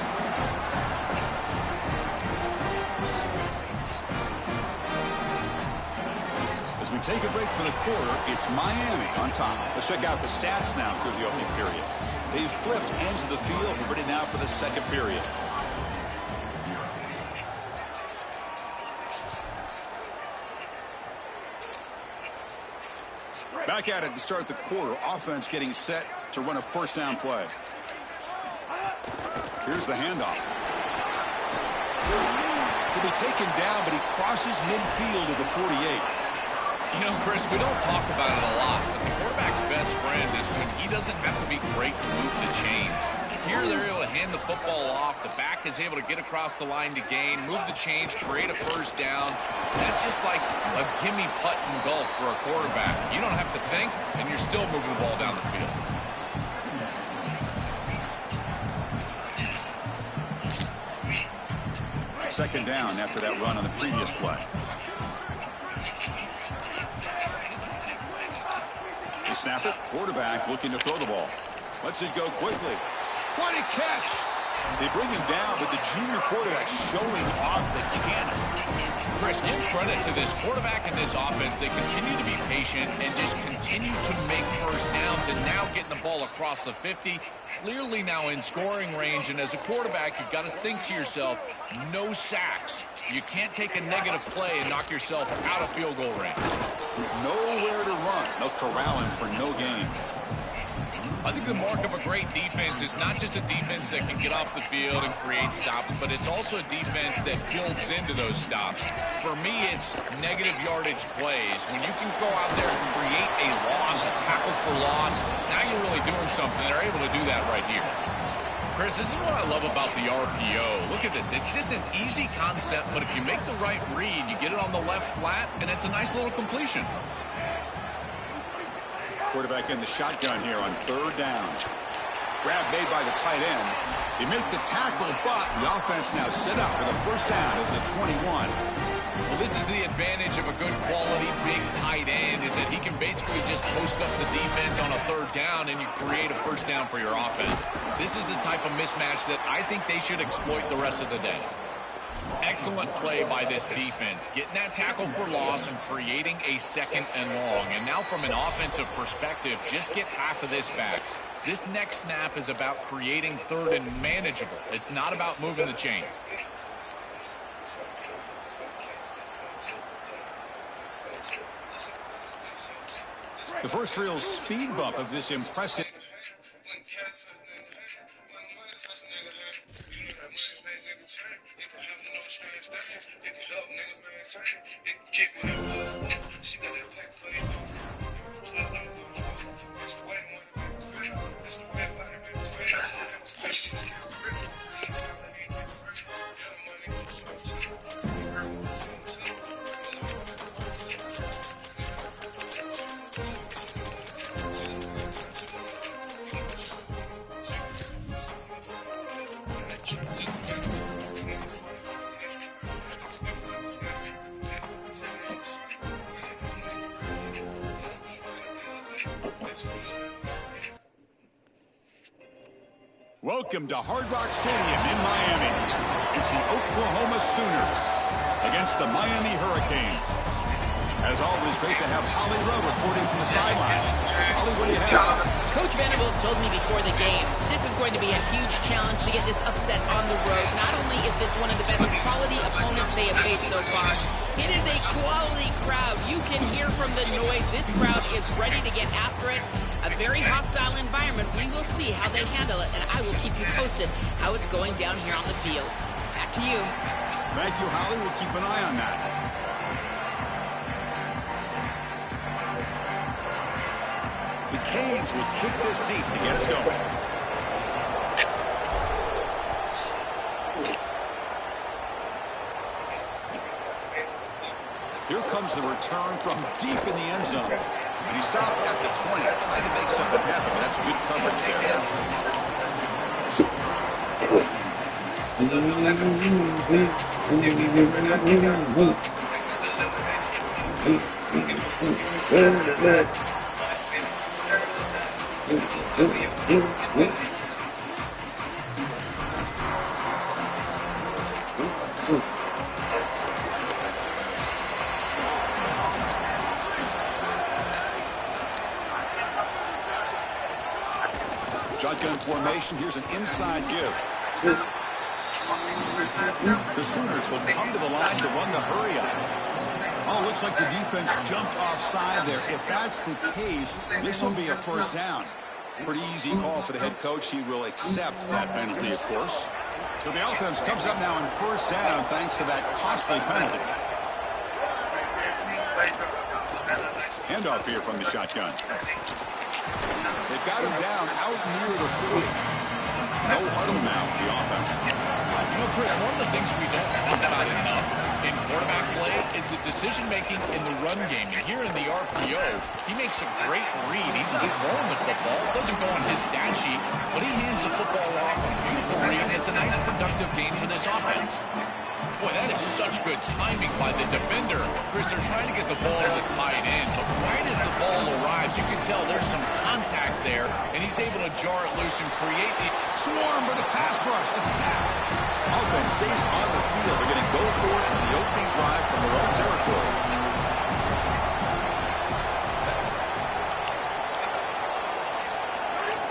As we take a break for the quarter, it's Miami on top. Let's check out the stats now through the opening period. They've flipped ends of the field. We're ready now for the second period. Back at it to start the quarter. Offense getting set to run a first down play. Here's the handoff. He'll be taken down, but he crosses midfield to the 48. You know, Chris, we don't talk about it a lot, but the quarterback's best friend is when he doesn't have to be great to move the chains. Here they're able to hand the football off. The back is able to get across the line to gain, move the chains, create a first down. That's just like a gimme putt and golf for a quarterback. You don't have to think, and you're still moving the ball down the field. Second down after that run on the previous play. They snap it. Quarterback looking to throw the ball. Lets it go quickly. What a catch! They bring him down, but the junior quarterback showing off the cannon. Chris, give credit to this quarterback and this offense. They continue to be patient and just continue to make first downs, and now getting the ball across the 50. Clearly now in scoring range, and as a quarterback, you've got to think to yourself, no sacks. You can't take a negative play and knock yourself out of field goal range. Nowhere to run. No corralling for no gain. I think the mark of a great defense is not just a defense that can get off the field and create stops, but it's also a defense that builds into those stops. For me, it's negative yardage plays. When you can go out there and create a loss, a tackle for loss, now you're really doing something. They're able to do that right here. Chris, this is what I love about the RPO. Look at this. It's just an easy concept, but if you make the right read, you get it on the left flat, and it's a nice little completion. Quarterback in the shotgun here on third down. Grab made by the tight end. They make the tackle, but the offense now set up for the first down at the 21. Well, this is the advantage of a good quality big tight end, is that he can basically just post up the defense on a third down and you create a first down for your offense. This is the type of mismatch that I think they should exploit the rest of the day. Excellent play by this defense, getting that tackle for loss and creating a second and long. And now from an offensive perspective, just get half of this back. This next snap is about creating third and manageable. It's not about moving the chains. The first real speed bump of this impressive. Welcome to Hard Rock Stadium in Miami. It's the Oklahoma Sooners against the Miami Hurricanes. As always, great to have Holly Rowe reporting from the sidelines. Holly, what do you have? Coach Venables told me before the game, this is going to be a huge challenge to get this upset on the road. Not only is this one of the best quality opponents they have faced so far, it is a quality crowd. You can hear from the noise. This crowd is ready to get after it. A very hostile environment. We will see how they handle it, and I will keep you posted how it's going down here on the field. Back to you. Thank you, Holly. We'll keep an eye on that. The Canes will kick this deep to get us going. Here comes the return from deep in the end zone. And he stopped at the 20, trying to make something happen, but that's good coverage there. shotgun formation. Here's an inside give. The Sooners will come to the line to run the hurry up. Oh, looks like the defense jumped offside there. If that's the case, this will be a first down. Pretty easy call for the head coach. He will accept that penalty, of course. So the offense comes up now on first down thanks to that costly penalty. Handoff here from the shotgun. They've got him down out near the 40. No huddle now for the offense. You know, Chris, one of the things we don't talk about enough in quarterback play is the decision-making in the run game. And here in the RPO, he makes a great read. Even throwing the football, it doesn't go on his stat sheet, but he hands the football off on a beautiful read. It's a nice, productive game for this offense. Boy, that is such good timing by the defender. Chris, they're trying to get the ball to the tight end, but right as the ball arrives, you can tell there's some contact there, and he's able to jar it loose and create the swarm for the pass rush. A sack. Offense stays on the field. They're going to go for it in the opening drive from their own territory.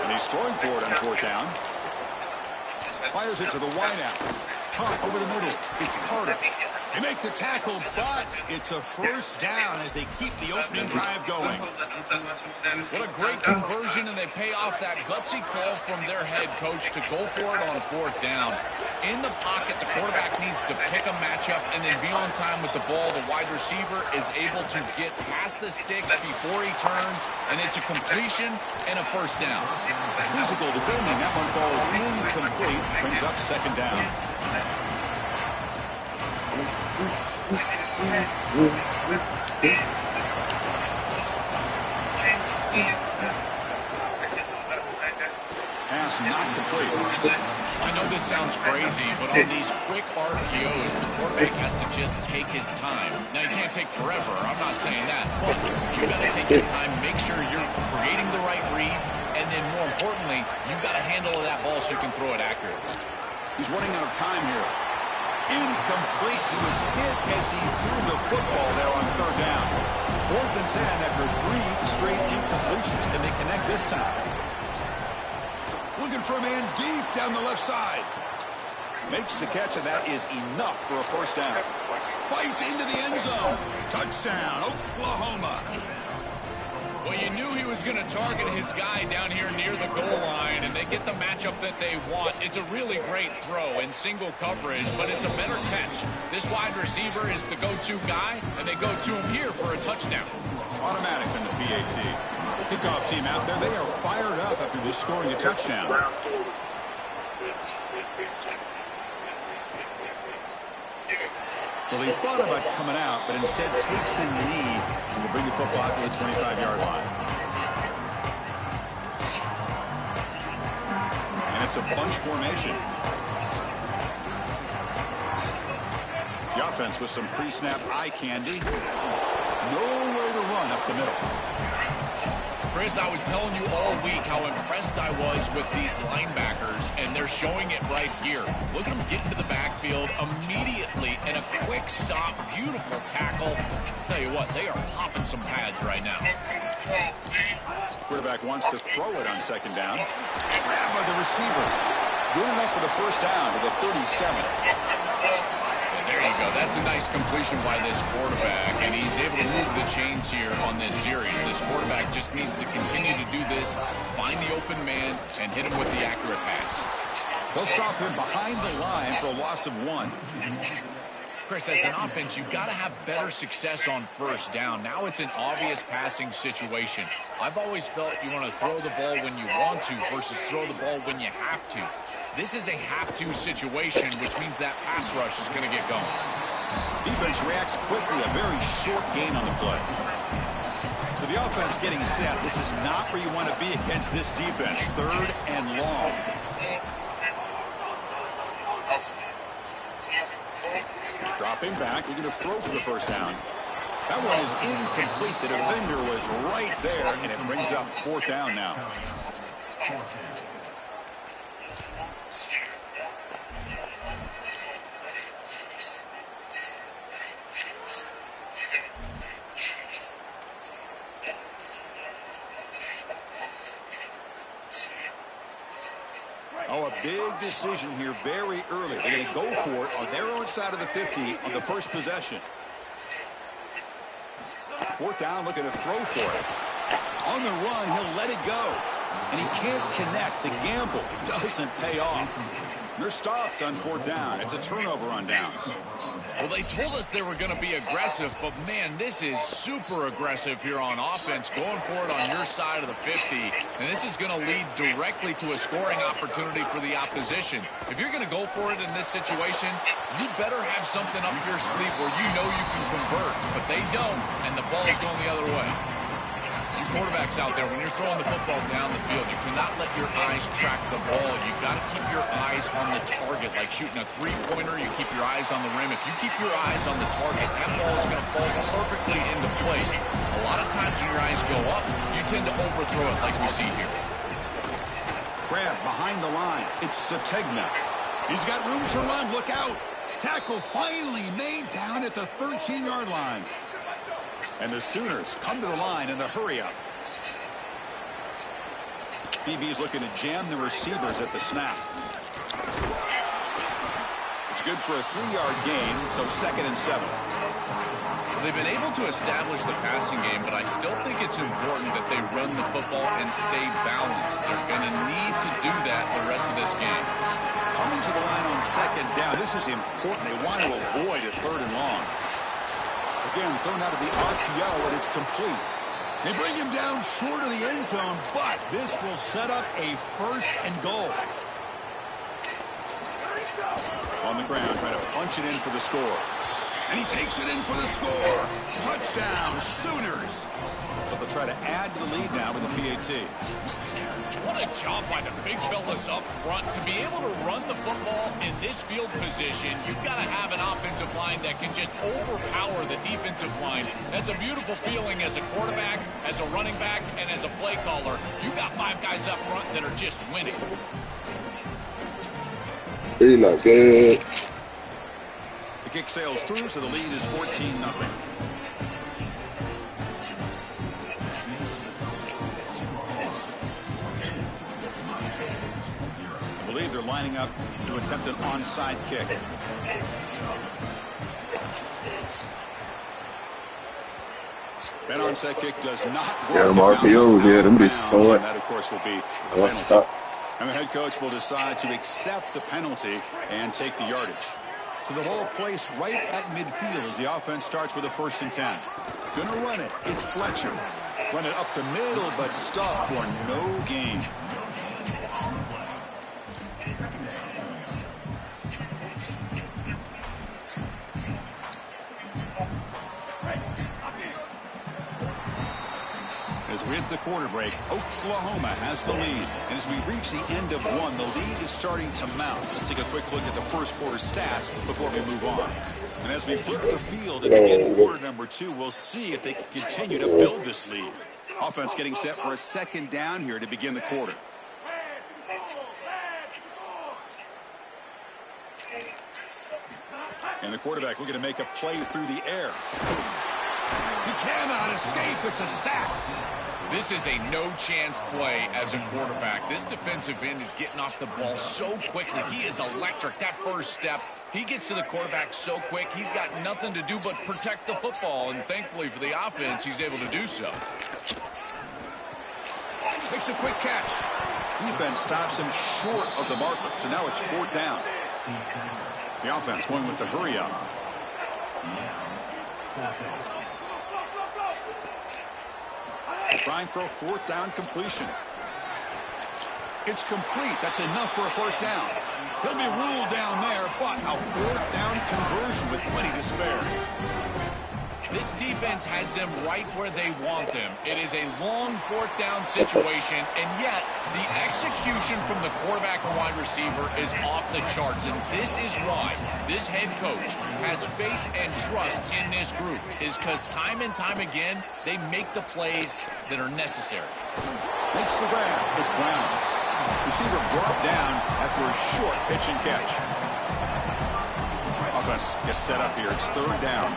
And he's throwing for it on fourth down. Fires it to the wideout. Caught over the middle. It's Carter. They make the tackle, but it's a first down as they keep the opening drive going. What a great conversion, and they pay off that gutsy call from their head coach to go for it on fourth down. In the pocket, the quarterback needs to pick a matchup and then be on time with the ball. The wide receiver is able to get past the sticks before he turns, and it's a completion and a first down. Physical defending. That one falls incomplete. Brings up second down. Pass not complete. I know this sounds crazy, but on these quick RPOs, the quarterback has to just take his time. Now, you can't take forever. I'm not saying that. But you've got to take your time, make sure you're creating the right read, and then more importantly, you've got a handle of that ball so you can throw it accurately. He's running out of time here. Incomplete. He was hit as he threw the football there on third down. 4th and 10 after 3 straight incompletions. Can they connect this time? Looking for a man deep down the left side. Makes the catch, and that is enough for a first down. Fights into the end zone. Touchdown, Oklahoma. Well, you knew he was going to target his guy down here near the goal line, and they get the matchup that they want. It's a really great throw in single coverage, but it's a better catch. This wide receiver is the go-to guy, and they go to him here for a touchdown. Automatic in the PAT. Kickoff team out there, they are fired up after just scoring a touchdown. Well, he thought about coming out, but instead takes a knee and will bring the football out to the 25-yard line. And it's a bunch formation. The offense with some pre-snap eye candy. Nowhere to run up the middle. Chris, I was telling you all week how impressed I was with these linebackers, and they're showing it right here. Look at them get into the backfield immediately, and a quick stop, beautiful tackle. I'll tell you what, they are popping some pads right now. Quarterback wants to throw it on second down. Grab by the receiver. Good enough for the first down to the 37. And there you go. That's a nice completion by this quarterback, and he's able to move the chains here on this series. This quarterback just needs to continue to do this, find the open man, and hit him with the accurate pass. They'll stop him behind the line for a loss of 1. Chris, as an offense, you've got to have better success on first down. Now it's an obvious passing situation. I've always felt you want to throw the ball when you want to versus throw the ball when you have to. This is a have-to situation, which means that pass rush is going to get going. Defense reacts quickly, a very short gain on the play. So the offense getting set. This is not where you want to be against this defense. 3rd and long. Dropping back, they're going to throw for the first down. That one is incomplete. The defender was right there, and it brings up 4th down now. big decision here very early. They're going to go for it on their own side of the 50 on the first possession. 4th down, looking to throw for it. On the run, he'll let it go. And he can't connect. The gamble doesn't pay off. They're stopped on 4th down. It's a turnover on downs. Well, they told us they were going to be aggressive, but, man, this is super aggressive here on offense, going for it on your side of the 50. And this is going to lead directly to a scoring opportunity for the opposition. If you're going to go for it in this situation, you better have something up your sleeve where you know you can convert. But they don't, and the ball is going the other way. You quarterbacks out there, when you're throwing the football down the field, you cannot let your eyes track the ball. You've got to keep your eyes on the target. Like shooting a three-pointer, you keep your eyes on the rim. If you keep your eyes on the target, that ball is going to fall perfectly into place. A lot of times when your eyes go up, you tend to overthrow it like we see here. Grab behind the line. It's Sategna. He's got room to run. Look out. Tackle finally made down at the 13-yard line. And the Sooners come to the line in the hurry-up. DB is looking to jam the receivers at the snap. It's good for a 3-yard gain, so 2nd and 7. They've been able to establish the passing game, but I still think it's important that they run the football and stay balanced. They're going to need to do that the rest of this game. Coming to the line on 2nd down. This is important. They want to avoid a 3rd and long. Again, thrown out of the RPO, and it's complete. They bring him down short of the end zone, but this will set up a 1st and goal. On the ground, trying to punch it in for the score. And he takes it in for the score. Touchdown, Sooners. But they'll try to add to the lead now with a PAT. What a job by the big fellas up front. To be able to run the football in this field position, you've got to have an offensive line that can just overpower the defensive line. That's a beautiful feeling as a quarterback, as a running back, and as a play caller. You've got 5 guys up front that are just winning. Pretty not good. The kick sails through, so the lead is 14-0. I believe they're lining up to attempt an onside kick. That onside kick does not work. Yeah, them RPOs, yeah, them bitches saw it. That, of course, will be a penalty. And the head coach will decide to accept the penalty and take the yardage. So the ball placed right at midfield as the offense starts with a 1st and 10. Gonna run it. It's Fletcher. Run it up the middle, but stop for no gain. As we hit the quarter break, Oklahoma has the lead. And as we reach the end of 1, the lead is starting to mount. Let's take a quick look at the first quarter stats before we move on. And as we flip the field and begin quarter number 2, we'll see if they can continue to build this lead. Offense getting set for a 2nd down here to begin the quarter. And the quarterback looking to make a play through the air. He cannot escape. It's a sack. This is a no-chance play as a quarterback. This defensive end is getting off the ball so quickly. He is electric. That first step, he gets to the quarterback so quick, he's got nothing to do but protect the football. And thankfully for the offense, he's able to do so. Makes a quick catch. Defense stops him short of the marker. So now it's 4th down. The offense going with the hurry-up. Trying for a 4th down completion. It's complete. That's enough for a 1st down. He'll be ruled down there, but a 4th down conversion with plenty to spare. This defense has them right where they want them. It is a long 4th down situation, and yet the execution from the quarterback and wide receiver is off the charts. And this is why this head coach has faith and trust in this group, is because time and time again, they make the plays that are necessary. Makes the grab. It's Brown. Receiver brought down after a short pitch and catch. Offense gets set up here. It's 3rd down.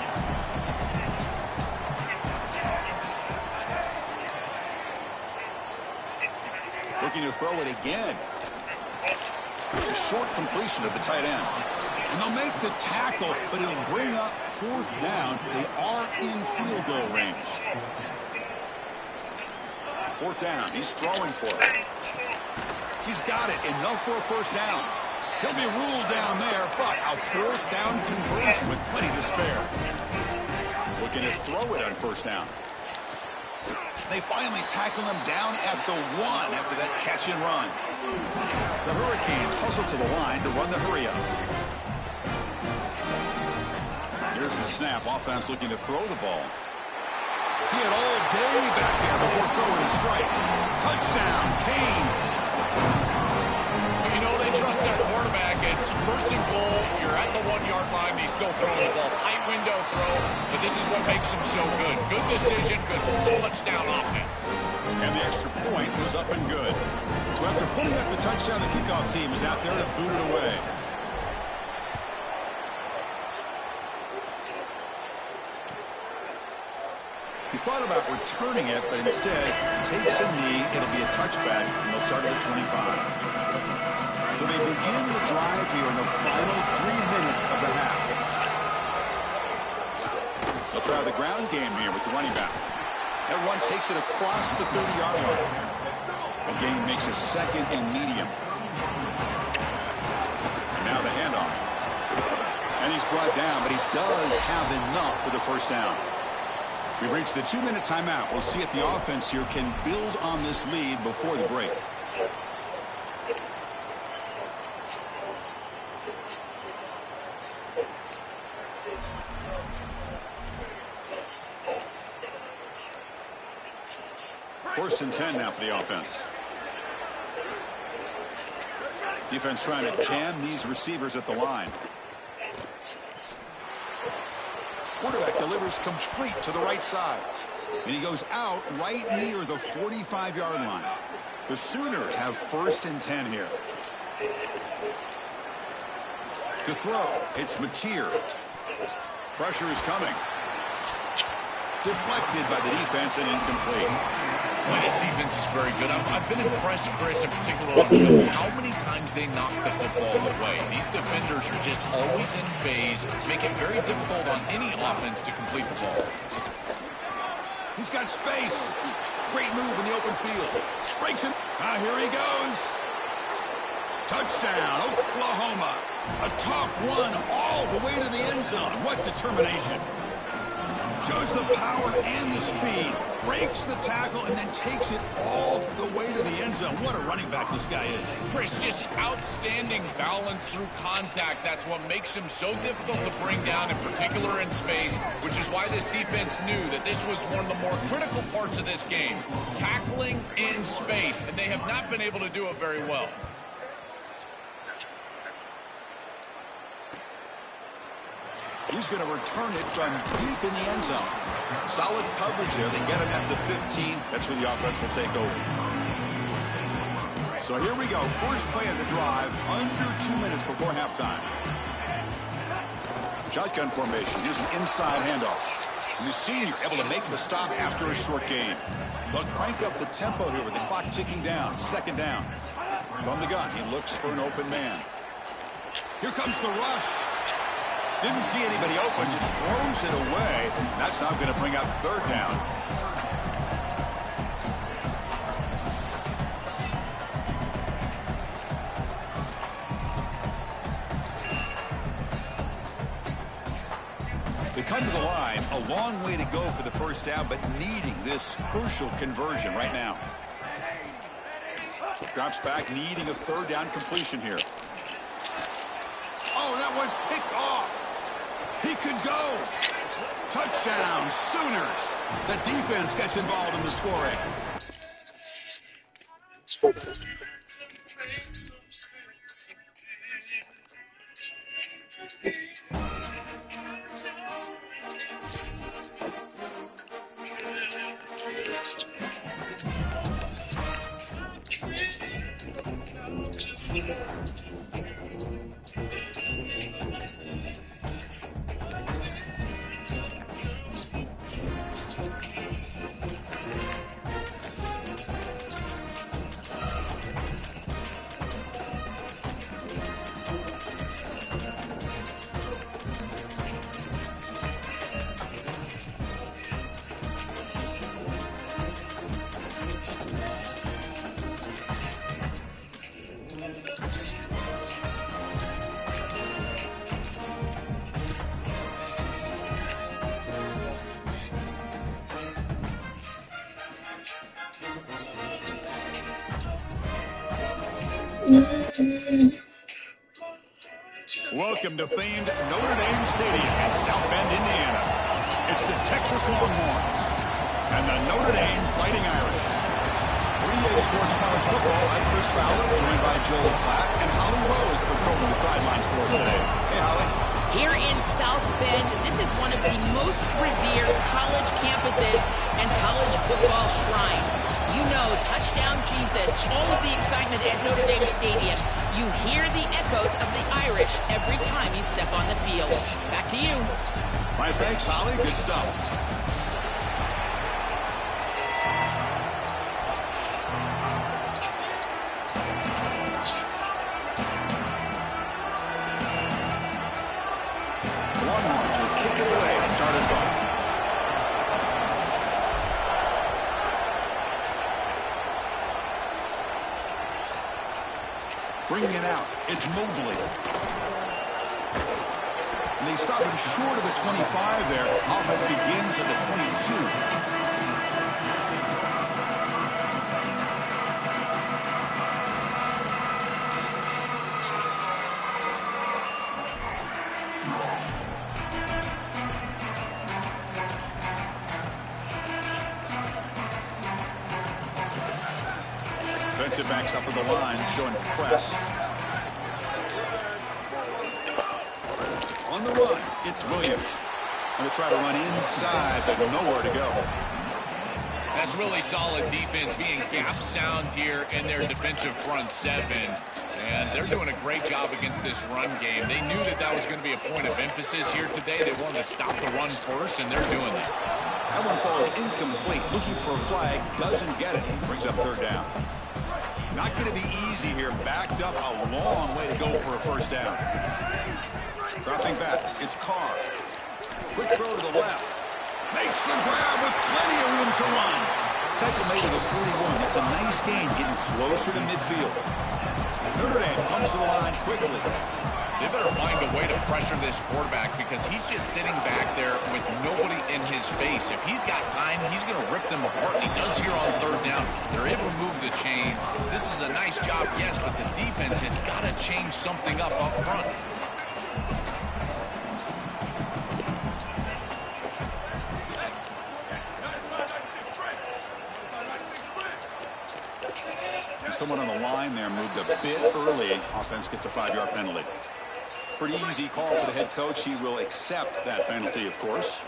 Looking to throw it again. A short completion to the tight end. And they'll make the tackle, but it'll bring up 4th down. They are in field goal range. 4th down. He's throwing for it. He's got it. Enough for a 1st down. He'll be ruled down there, but a 4th down conversion with plenty to spare. Looking to throw it on 1st down. They finally tackle him down at the 1 after that catch and run. The Hurricanes hustle to the line to run the hurry up. Here's the snap. Offense looking to throw the ball. He had all day back there before throwing a strike. Touchdown, Canes. You know, they trust their quarterback. It's 1st and goal. You're at the 1-yard line. He's still throwing the ball. Tight window throw. But this is what makes him so good. Good decision. Good touchdown offense. And the extra point was up and good. So after putting up the touchdown, the kickoff team is out there to boot it away. He thought about returning it, but instead takes a knee. It'll be a touchback, and they'll start at the 25. So they begin the drive here in the final 3 minutes of the half. They'll try the ground game here with the running back. That run takes it across the 30-yard line. The game makes a 2nd and medium. Now the handoff. And he's brought down, but he does have enough for the 1st down. We've reached the 2-minute timeout. We'll see if the offense here can build on this lead before the break. First and 10 now for the offense. Defense trying to jam these receivers at the line. Quarterback delivers complete to the right side. And he goes out right near the 45-yard line. The Sooners have 1st and 10 here. To throw, it's Mateer. Pressure is coming. Deflected by the defense and incomplete. Well, this defense is very good. I've been impressed, Chris, in particular on film, how many times they knock the football away. These defenders are just always in phase, make it very difficult on any offense to complete the ball. He's got space. Great move in the open field. Breaks it. Here he goes. Touchdown, Oklahoma. A tough one all the way to the end zone. What determination. Shows the power and the speed. Breaks the tackle and then takes it all the way to the end zone. What a running back this guy is. Chris, just outstanding balance through contact. That's what makes him so difficult to bring down, in particular in space, which is why this defense knew that this was one of the more critical parts of this game. Tackling in space, and they have not been able to do it very well. He's going to return it from deep in the end zone. Solid coverage there. They get him at the 15. That's where the offense will take over. So here we go. First play of the drive. Under 2 minutes before halftime. Shotgun formation. Here's an inside handoff. And the senior able to make the stop after a short gain. They'll crank up the tempo here with the clock ticking down. 2nd down. From the gun, he looks for an open man. Here comes the rush. Didn't see anybody open, just throws it away. That's now going to bring up 3rd down. They come to the line, a long way to go for the 1st down, but needing this crucial conversion right now. Drops back, needing a 3rd down completion here. Oh, that one's picked off. He could go. Touchdown, Sooners. The defense gets involved in the scoring. Welcome to famed Notre Dame Stadium in South Bend, Indiana. It's the Texas Longhorns and the Notre Dame Fighting Irish. 3A Sports College Football, I'm Chris Fowler, joined by Joel Platt, and Holly Rowe is patrolling the sidelines for us today. Hey, Holly. Here in South Bend, this is one of the most revered college campuses and college football shrines. You know, touchdown Jesus, all of the excitement at Notre Dame Stadium. You hear the echoes of the Irish every time you step on the field. Back to you. All right, thanks, Holly. Good stuff. Longhorns will kick it away to start us off. Bringing it out, it's Mobley. And they stop him short of the 25 there. Offense begins at the 22. Defensive backs up at the line, showing press. On the run, it's Williams. Going to try to run inside, but nowhere to go. That's really solid defense, being gap sound here in their defensive front seven. And they're doing a great job against this run game. They knew that that was going to be a point of emphasis here today. They wanted to stop the run first, and they're doing that. That one falls incomplete. Looking for a flag, doesn't get it. Brings up third down. Not going to be easy here. Backed up a long way to go for a first down. Dropping back, it's Carr. Quick throw to the left. Makes the grab with plenty of room to run. Tackle made at the 41. That's a nice gain, getting closer to midfield. Notre Dame comes to the line quickly. They better find a way to pressure this quarterback because he's just sitting back there with nobody in his face. If he's got time, he's going to rip them apart. He does here on third down. They're able to move the chains. This is a nice job, yes, but the defense has got to change something up front. Someone on the line there moved a bit early. Offense gets a 5-yard penalty. Pretty easy call for the head coach. He will accept that penalty, of course.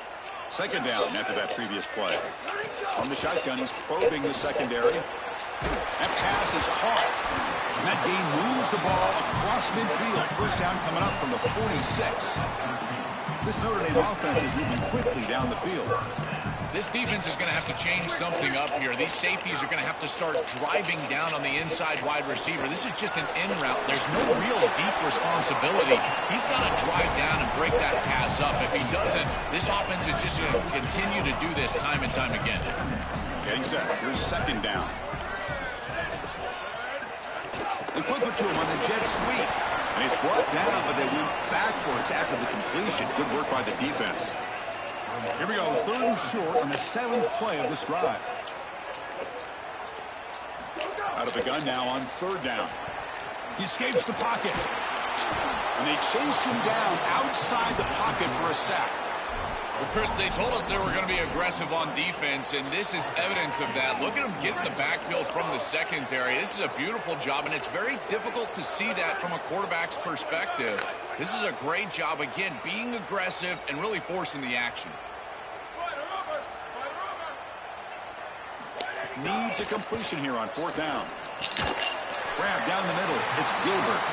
Second down after that previous play. On the shotgun, he's probing the secondary. That pass is caught. And that gain moves the ball across midfield. First down coming up from the 46. This Notre Dame offense is moving quickly down the field. This defense is going to have to change something up here. These safeties are going to have to start driving down on the inside wide receiver. This is just an in route. There's no real deep responsibility. He's got to drive down and break that pass up. If he doesn't, this offense is just going to continue to do this time and time again. Getting set. Here's second down. They flip it to him on the jet sweep. And he's brought down, but they went backwards after the completion. Good work by the defense. Here we go, third and short on the 7th play of this drive. Out of the gun now on third down. He escapes the pocket. And they chase him down outside the pocket for a sack. Well, Chris, they told us they were going to be aggressive on defense, and this is evidence of that. Look at them get in the backfield from the secondary. This is a beautiful job, and it's very difficult to see that from a quarterback's perspective. This is a great job, again, being aggressive and really forcing the action. Needs a completion here on fourth down. Grab down the middle. It's Gilbert.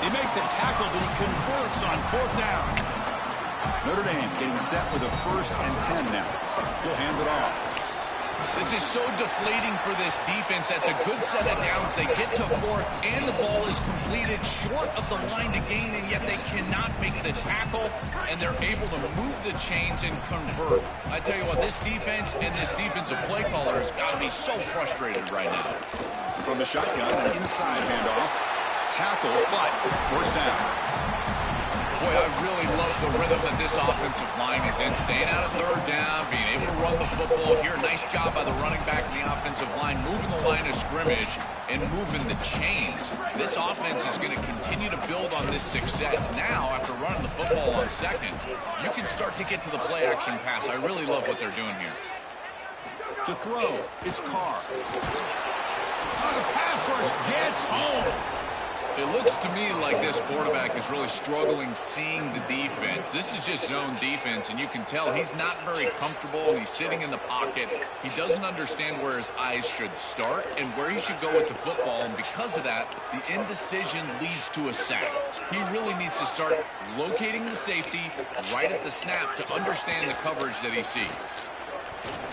They make the tackle, but he converts on fourth down. Notre Dame getting set with a 1st and 10 now. He'll hand it off. This is so deflating for this defense. That's a good set of downs. They get to fourth, and the ball is completed short of the line to gain, and yet they cannot make the tackle, and they're able to move the chains and convert. I tell you what, this defense and this defensive play caller has got to be so frustrated right now. From the shotgun, an inside handoff. Tackle, but first down. Boy, I really love the rhythm that this offensive line is in. Staying out of third down, being able to run the football here. Nice job by the running back and the offensive line, moving the line of scrimmage. and moving the chains. This offense is going to continue to build on this success. Now, after running the football on second, you can start to get to the play-action pass. I really love what they're doing here. To throw, it's Carr. The pass rush gets home. It looks to me like this quarterback is really struggling seeing the defense. This is just zone defense, and you can tell he's not very comfortable. He's sitting in the pocket. He doesn't understand where his eyes should start and where he should go with the football, and because of that, the indecision leads to a sack. He really needs to start locating the safety right at the snap to understand the coverage that he sees.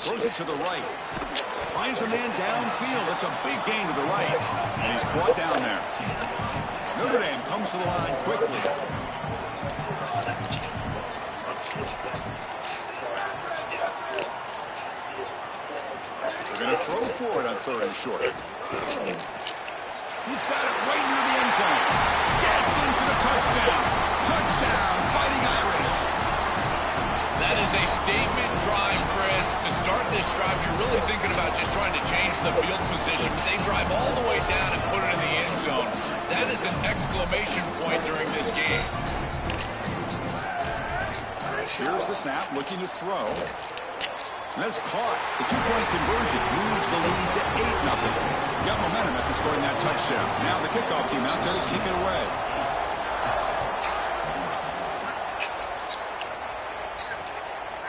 Throws it to the right. Finds a man downfield. It's a big gain to the right. And he's brought down there. Notre Dame comes to the line quickly. They're going to throw for it on 3rd and short. He's got it right near the end zone. Gets in for the touchdown. Touchdown, Fighting Irish. That is a statement drive, Chris. To start this drive, you're really thinking about just trying to change the field position. But they drive all the way down and put it in the end zone. That is an exclamation point during this game. Here's the snap, looking to throw. And that's caught. The 2-point conversion moves the lead to 8-0. Got momentum after scoring that touchdown. Now the kickoff team out there to kick it away.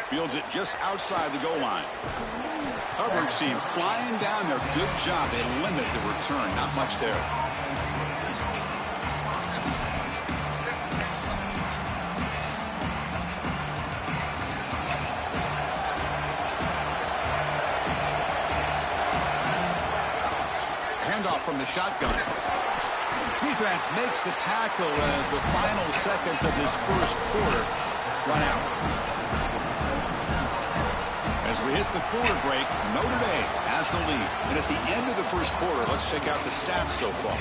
Fields it just outside the goal line. Coverage team flying down there. Good job. They limit the return. Not much there. Handoff from the shotgun. Defense makes the tackle as the final seconds of this first quarter run out. As we hit the quarter break, Notre Dame has the lead. And at the end of the first quarter, let's check out the stats so far.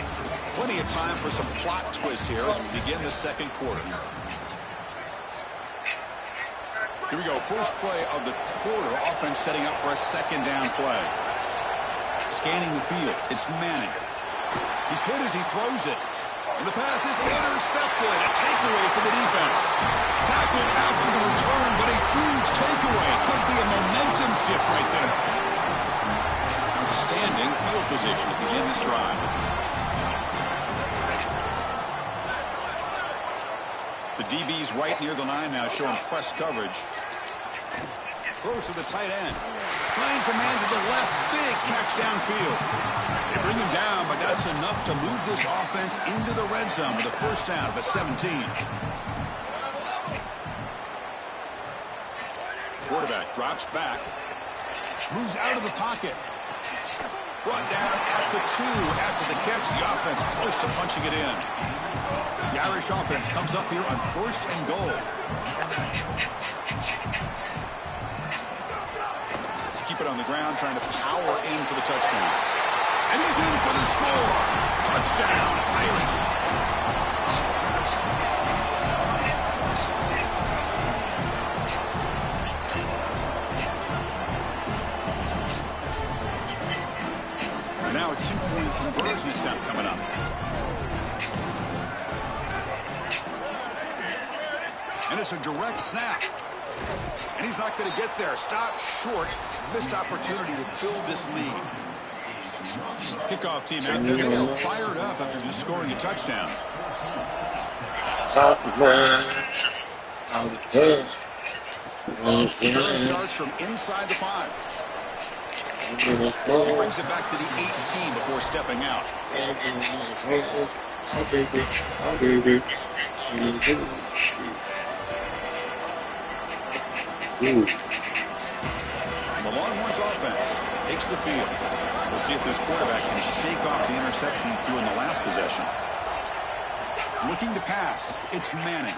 Plenty of time for some plot twists here as we begin the second quarter. Here we go. First play of the quarter. Offense setting up for a second down play. Scanning the field. It's Manning. He's hit as he throws it. And the pass is intercepted. A takeaway for the defense. Tackled after the return, but a huge takeaway. Could be a momentum shift right there. Outstanding field position to begin this drive. The DB's right near the line now, showing press coverage. Throws to the tight end. Finds a man to the left. Big catch downfield. They bring him down, but that's enough to move this offense into the red zone with a first down of a 17. Quarterback drops back. Moves out of the pocket. Brought down at the 2 after the catch. The offense close to punching it in. The Irish offense comes up here on 1st and goal. Keep it on the ground, trying to power in for the touchdown. And he's in for the score. Touchdown, Irish. And now a 2-point conversion attempt coming up. And it's a direct snap. And he's not going to get there. Stop short. Missed opportunity to build this lead. Kickoff team out there. They're fired up after just scoring a touchdown. Starts from inside the 5. He brings it back to the 18 before stepping out. The Longhorns offense takes the field. We'll see if this quarterback can shake off the interception he threw in the last possession. Looking to pass, it's Manning.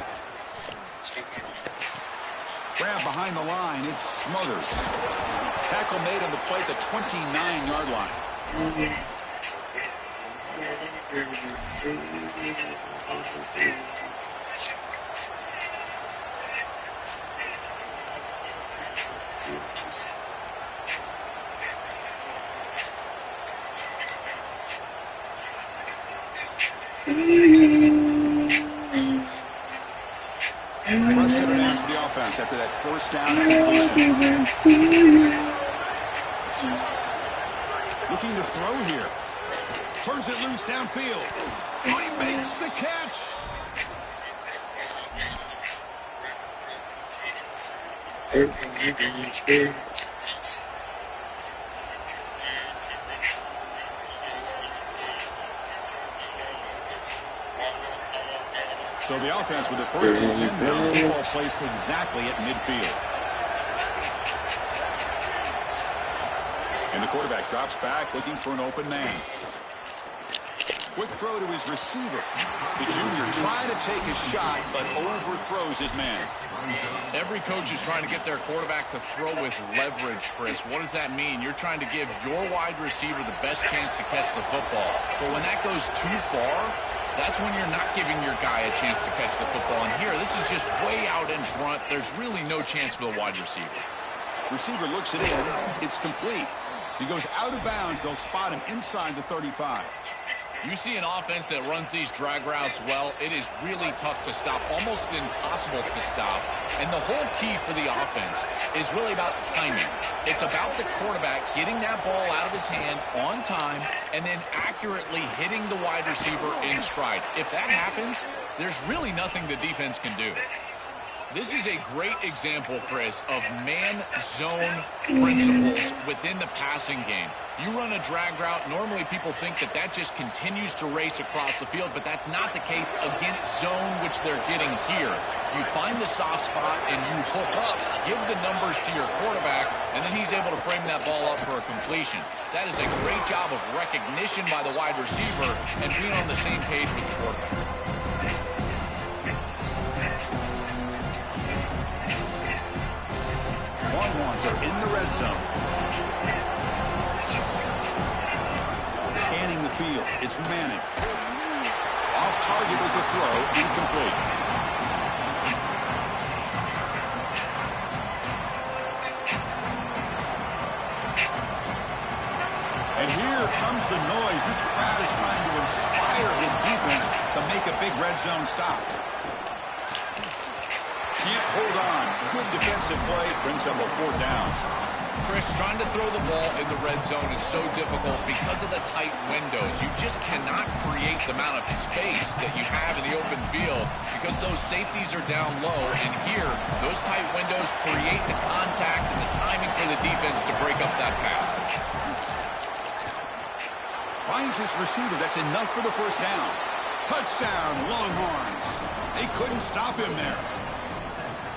Grab behind the line, it's Smothers. Tackle made on the play at the 29-yard line. Pressure downs for the offense after that first down completion. Looking to throw here. Turns it loose downfield. Oh, he makes the catch. So the offense with the first and 10 down, the ball placed exactly at midfield. And the quarterback drops back looking for an open man. Quick throw to his receiver. The junior trying to take a shot, but overthrows his man. Every coach is trying to get their quarterback to throw with leverage, Chris. What does that mean? You're trying to give your wide receiver the best chance to catch the football. But when that goes too far, that's when you're not giving your guy a chance to catch the football. And here, this is just way out in front. There's really no chance for the wide receiver. Receiver looks it in. It's complete. If he goes out of bounds, they'll spot him inside the 35. You see an offense that runs these drag routes well, it is really tough to stop, almost impossible to stop. And the whole key for the offense is really about timing. It's about the quarterback getting that ball out of his hand on time and then accurately hitting the wide receiver in stride. If that happens, there's really nothing the defense can do. This is a great example, Chris, of man-zone principles within the passing game. You run a drag route, normally people think that that just continues to race across the field, but that's not the case against zone, which they're getting here. You find the soft spot and you hook up, give the numbers to your quarterback, and then he's able to frame that ball up for a completion. That is a great job of recognition by the wide receiver and being on the same page with the quarterback. Longhorns are in the red zone. Scanning the field. It's Manning. Off target with the throw. Incomplete. And here comes the noise. This crowd is trying to inspire his defense to make a big red zone stop. Can't hold on. Good defensive play. Brings up a fourth down. Chris, trying to throw the ball in the red zone is so difficult because of the tight windows. You just cannot create the amount of space that you have in the open field because those safeties are down low. And here, those tight windows create the contact and the timing for the defense to break up that pass. Finds his receiver. That's enough for the first down. Touchdown, Longhorns. They couldn't stop him there.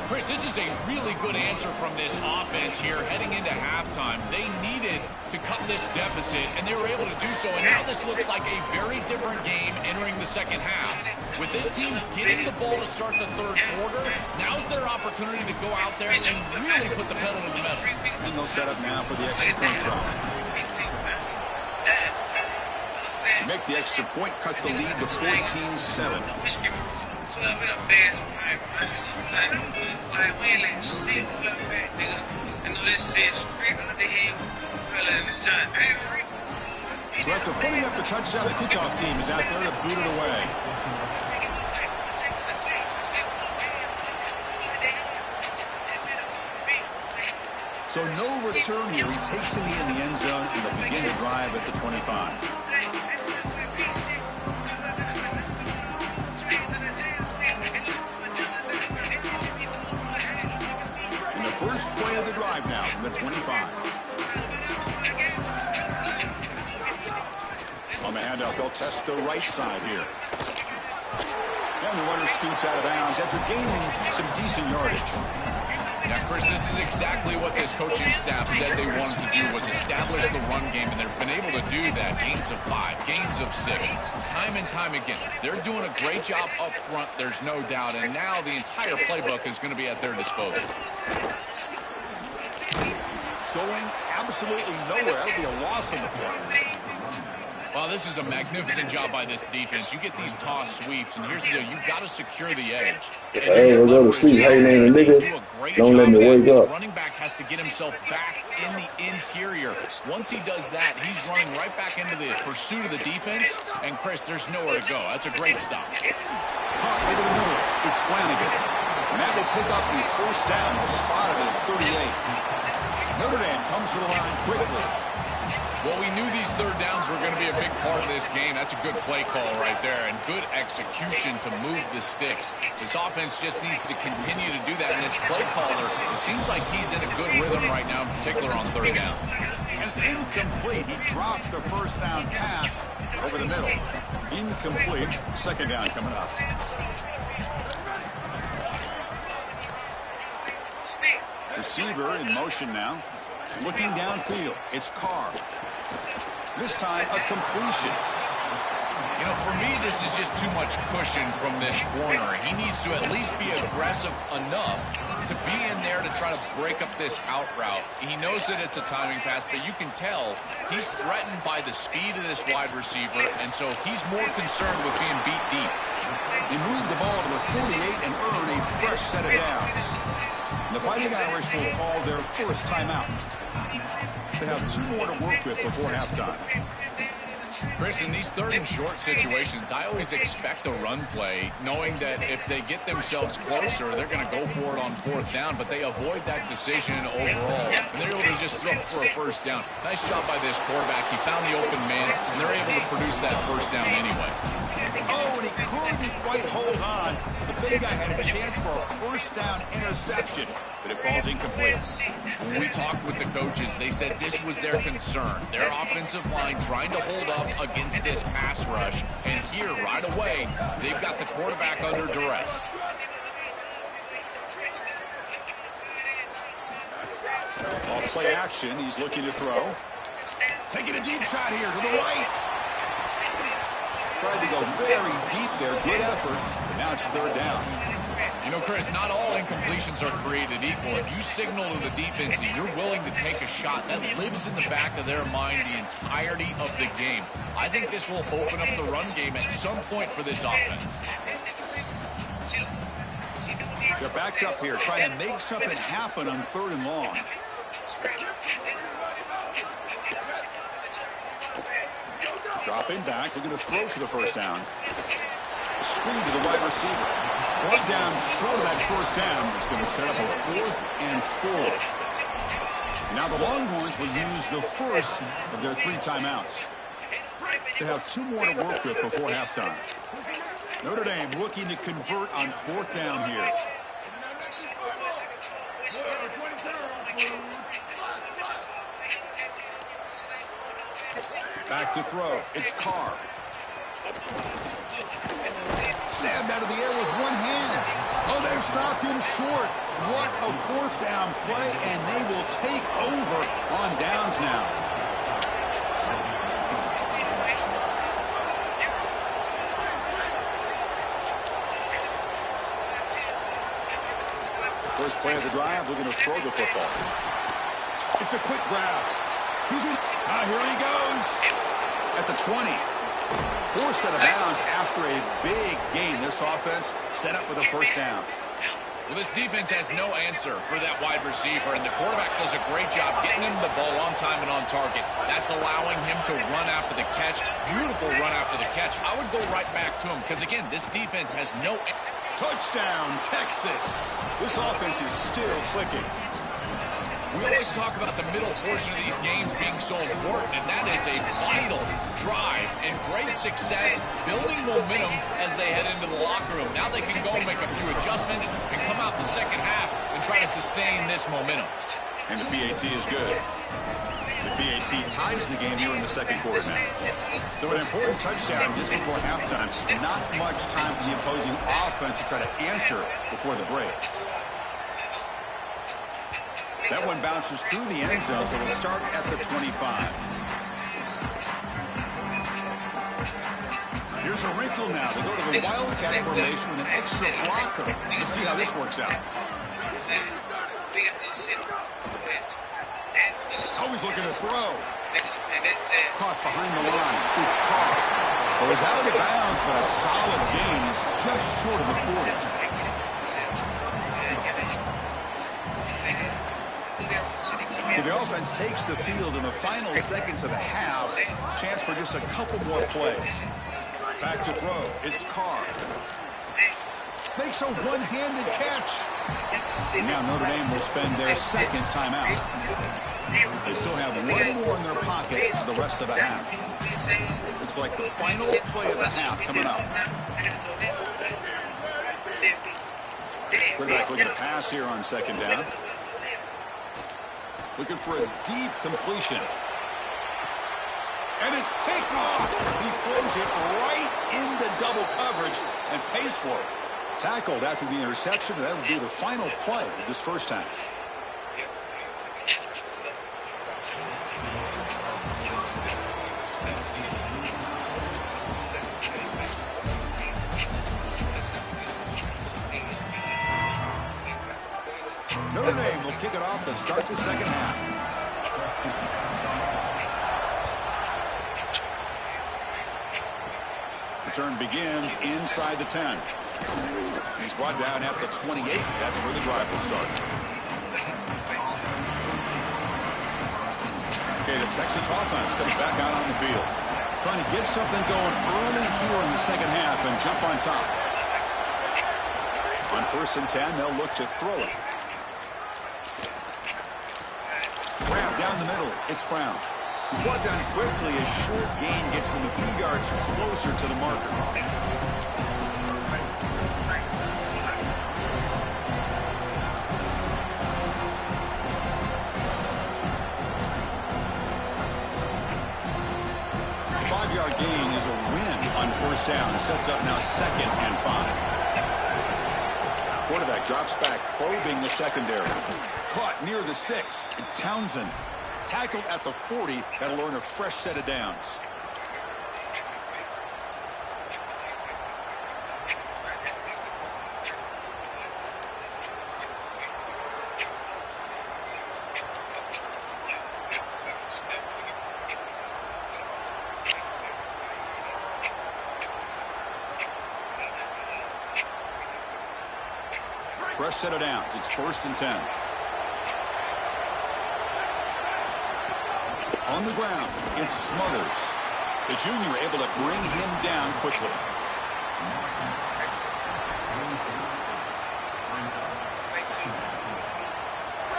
Chris, this is a really good answer from this offense here heading into halftime. They needed to cut this deficit, and they were able to do so. And now this looks like a very different game entering the second half. With this team getting the ball to start the third quarter, now's their opportunity to go out there and really put the pedal to the metal. And they'll set up now for the extra point drop. Make the extra point, cut the lead to 14-7. So after putting up the touchdown, the kickoff team is out there to boot it away. So no return here. He takes it in the end zone and they'll begin to drive at the 25. First play of the drive now from the 25. On the handout, they'll test the right side here. And the runner scoots out of bounds after gaining some decent yardage. Now, Chris, this is exactly what this coaching staff said they wanted to do, was establish the run game, and they've been able to do that. Gains of 5, gains of 6, time and time again. They're doing a great job up front, there's no doubt, and now the entire playbook is going to be at their disposal. Going absolutely nowhere. That'll be a loss on the play. Well, this is a magnificent job by this defense. You get these toss sweeps, and here's the deal. You've got to secure the edge. If I ain't gonna go to sleep hating on a nigga, don't let me wake up. The running back has to get himself back in the interior. Once he does that, he's running right back into the pursuit of the defense. And, Chris, there's nowhere to go. That's a great stop. Hart over the middle. It's Flanagan. And that will pick up the first down. Spotted at 38. Notre Dame comes to the line quickly. Well, we knew these third downs were going to be a big part of this game. That's a good play call right there, and good execution to move the sticks. This offense just needs to continue to do that, and this play caller, it seems like he's in a good rhythm right now, in particular on third down. It's incomplete. He drops the first down pass over the middle. Incomplete. Second down coming up. Receiver in motion now. Looking downfield. It's Carr. This time, a completion. You know, for me, this is just too much cushion from this corner. He needs to at least be aggressive enough to be in there to try to break up this out route. He knows that it's a timing pass, but you can tell he's threatened by the speed of this wide receiver, and so he's more concerned with being beat deep. He moved the ball to the 48 and earned a fresh set of downs. The Fighting Irish will call their first timeout. They have 2 more to work with before halftime. Chris, in these third and short situations, I always expect a run play, knowing that if they get themselves closer, they're going to go for it on fourth down, but they avoid that decision overall, and they're able to just throw for a first down. Nice job by this quarterback. He found the open man, and they're able to produce that first down anyway. Oh, and he couldn't quite hold on. The big guy had a chance for a first down interception, but it falls incomplete. When we talked with the coaches, they said this was their concern. Their offensive line trying to hold up against this pass rush, and here, right away, they've got the quarterback under duress. Off play action, he's looking to throw. Taking a deep shot here to the right. Tried to go very deep there. Good effort. Now it's third down. You know, Chris, not all incompletions are created equal. If you signal to the defense that you're willing to take a shot, that lives in the back of their mind the entirety of the game. I think this will open up the run game at some point for this offense. They're backed up here, trying to make something happen on third and long. Dropping back, looking to throw for the first down. Screen to the wide receiver. One down short of that first down. It's going to set up a 4th and 4. Now the Longhorns will use the first of their 3 timeouts. They have 2 more to work with before halftime. Notre Dame looking to convert on 4th down here. Back to throw. It's Carr. Stabbed out of the air with one hand. Oh, they've stopped him short. What a 4th down play, and they will take over on downs now. First play of the drive, looking to throw the football. It's a quick grab. Here he goes. At the 20. 4th set of bounds after a big gain. This offense set up with a first down. Well, this defense has no answer for that wide receiver, and the quarterback does a great job getting him the ball on time and on target. That's allowing him to run after the catch. Beautiful run after the catch. I would go right back to him because, again, this defense has no... Touchdown, Texas. This offense is still clicking. We always talk about the middle portion of these games being so important, and that is a vital drive and great success, building momentum as they head into the locker room. Now they can go and make a few adjustments and come out the second half and try to sustain this momentum. And the PAT is good. The PAT ties the game here in the second quarter now. So an important touchdown just before halftime. Not much time for the opposing offense to try to answer before the break. That one bounces through the end zone, so it'll start at the 25. Here's a wrinkle now. They go to the Wildcat formation with an extra blocker. Let's see how this works out. Always looking to throw. Caught behind the line. It's caught. It was out of bounds, but a solid gain is just short of the 40. So the offense takes the field in the final seconds of the half. Chance for just a couple more plays. Back to throw. It's Carr. Makes a one-handed catch. Now Notre Dame will spend their second timeout. They still have one more in their pocket for the rest of the half. Looks like the final play of the half coming up. Quarterback looking to pass here on second down. Looking for a deep completion. And it's picked off. He throws it right into double coverage and pays for it. Tackled after the interception. That will be the final play of this first half. Notre Dame will kick it off to start the second half. Return begins inside the 10. He's brought down at the 28. That's where the drive will start. Okay, the Texas offense comes back out on the field. Trying to get something going early here in the second half and jump on top. On 1st and 10, they'll look to throw it. Grab down the middle. It's Brown. He's brought down quickly. A short gain gets them a few yards closer to the marker. Five-yard gain is a win on 1st down. Sets up now 2nd and 5. Quarterback drops back, probing the secondary. Caught near the 6. It's Townsend. Tackled at the 40. That'll earn a fresh set of downs. Fresh set of downs. It's 1st and 10. On the ground, it's Smothers. The junior able to bring him down quickly.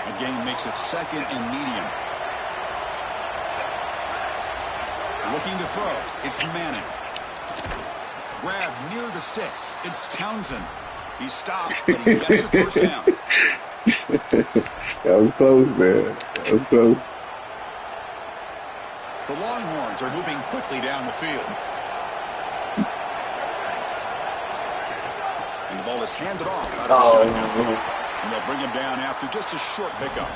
Again, makes it 2nd and medium. Looking to throw. It's Manning. Grab near the sticks. It's Townsend. He stops, but he gets a 1st down. That was close, man. That was close. The Longhorns are moving quickly down the field. And the ball is handed off out of the shotgun. And they'll bring him down after just a short pickup.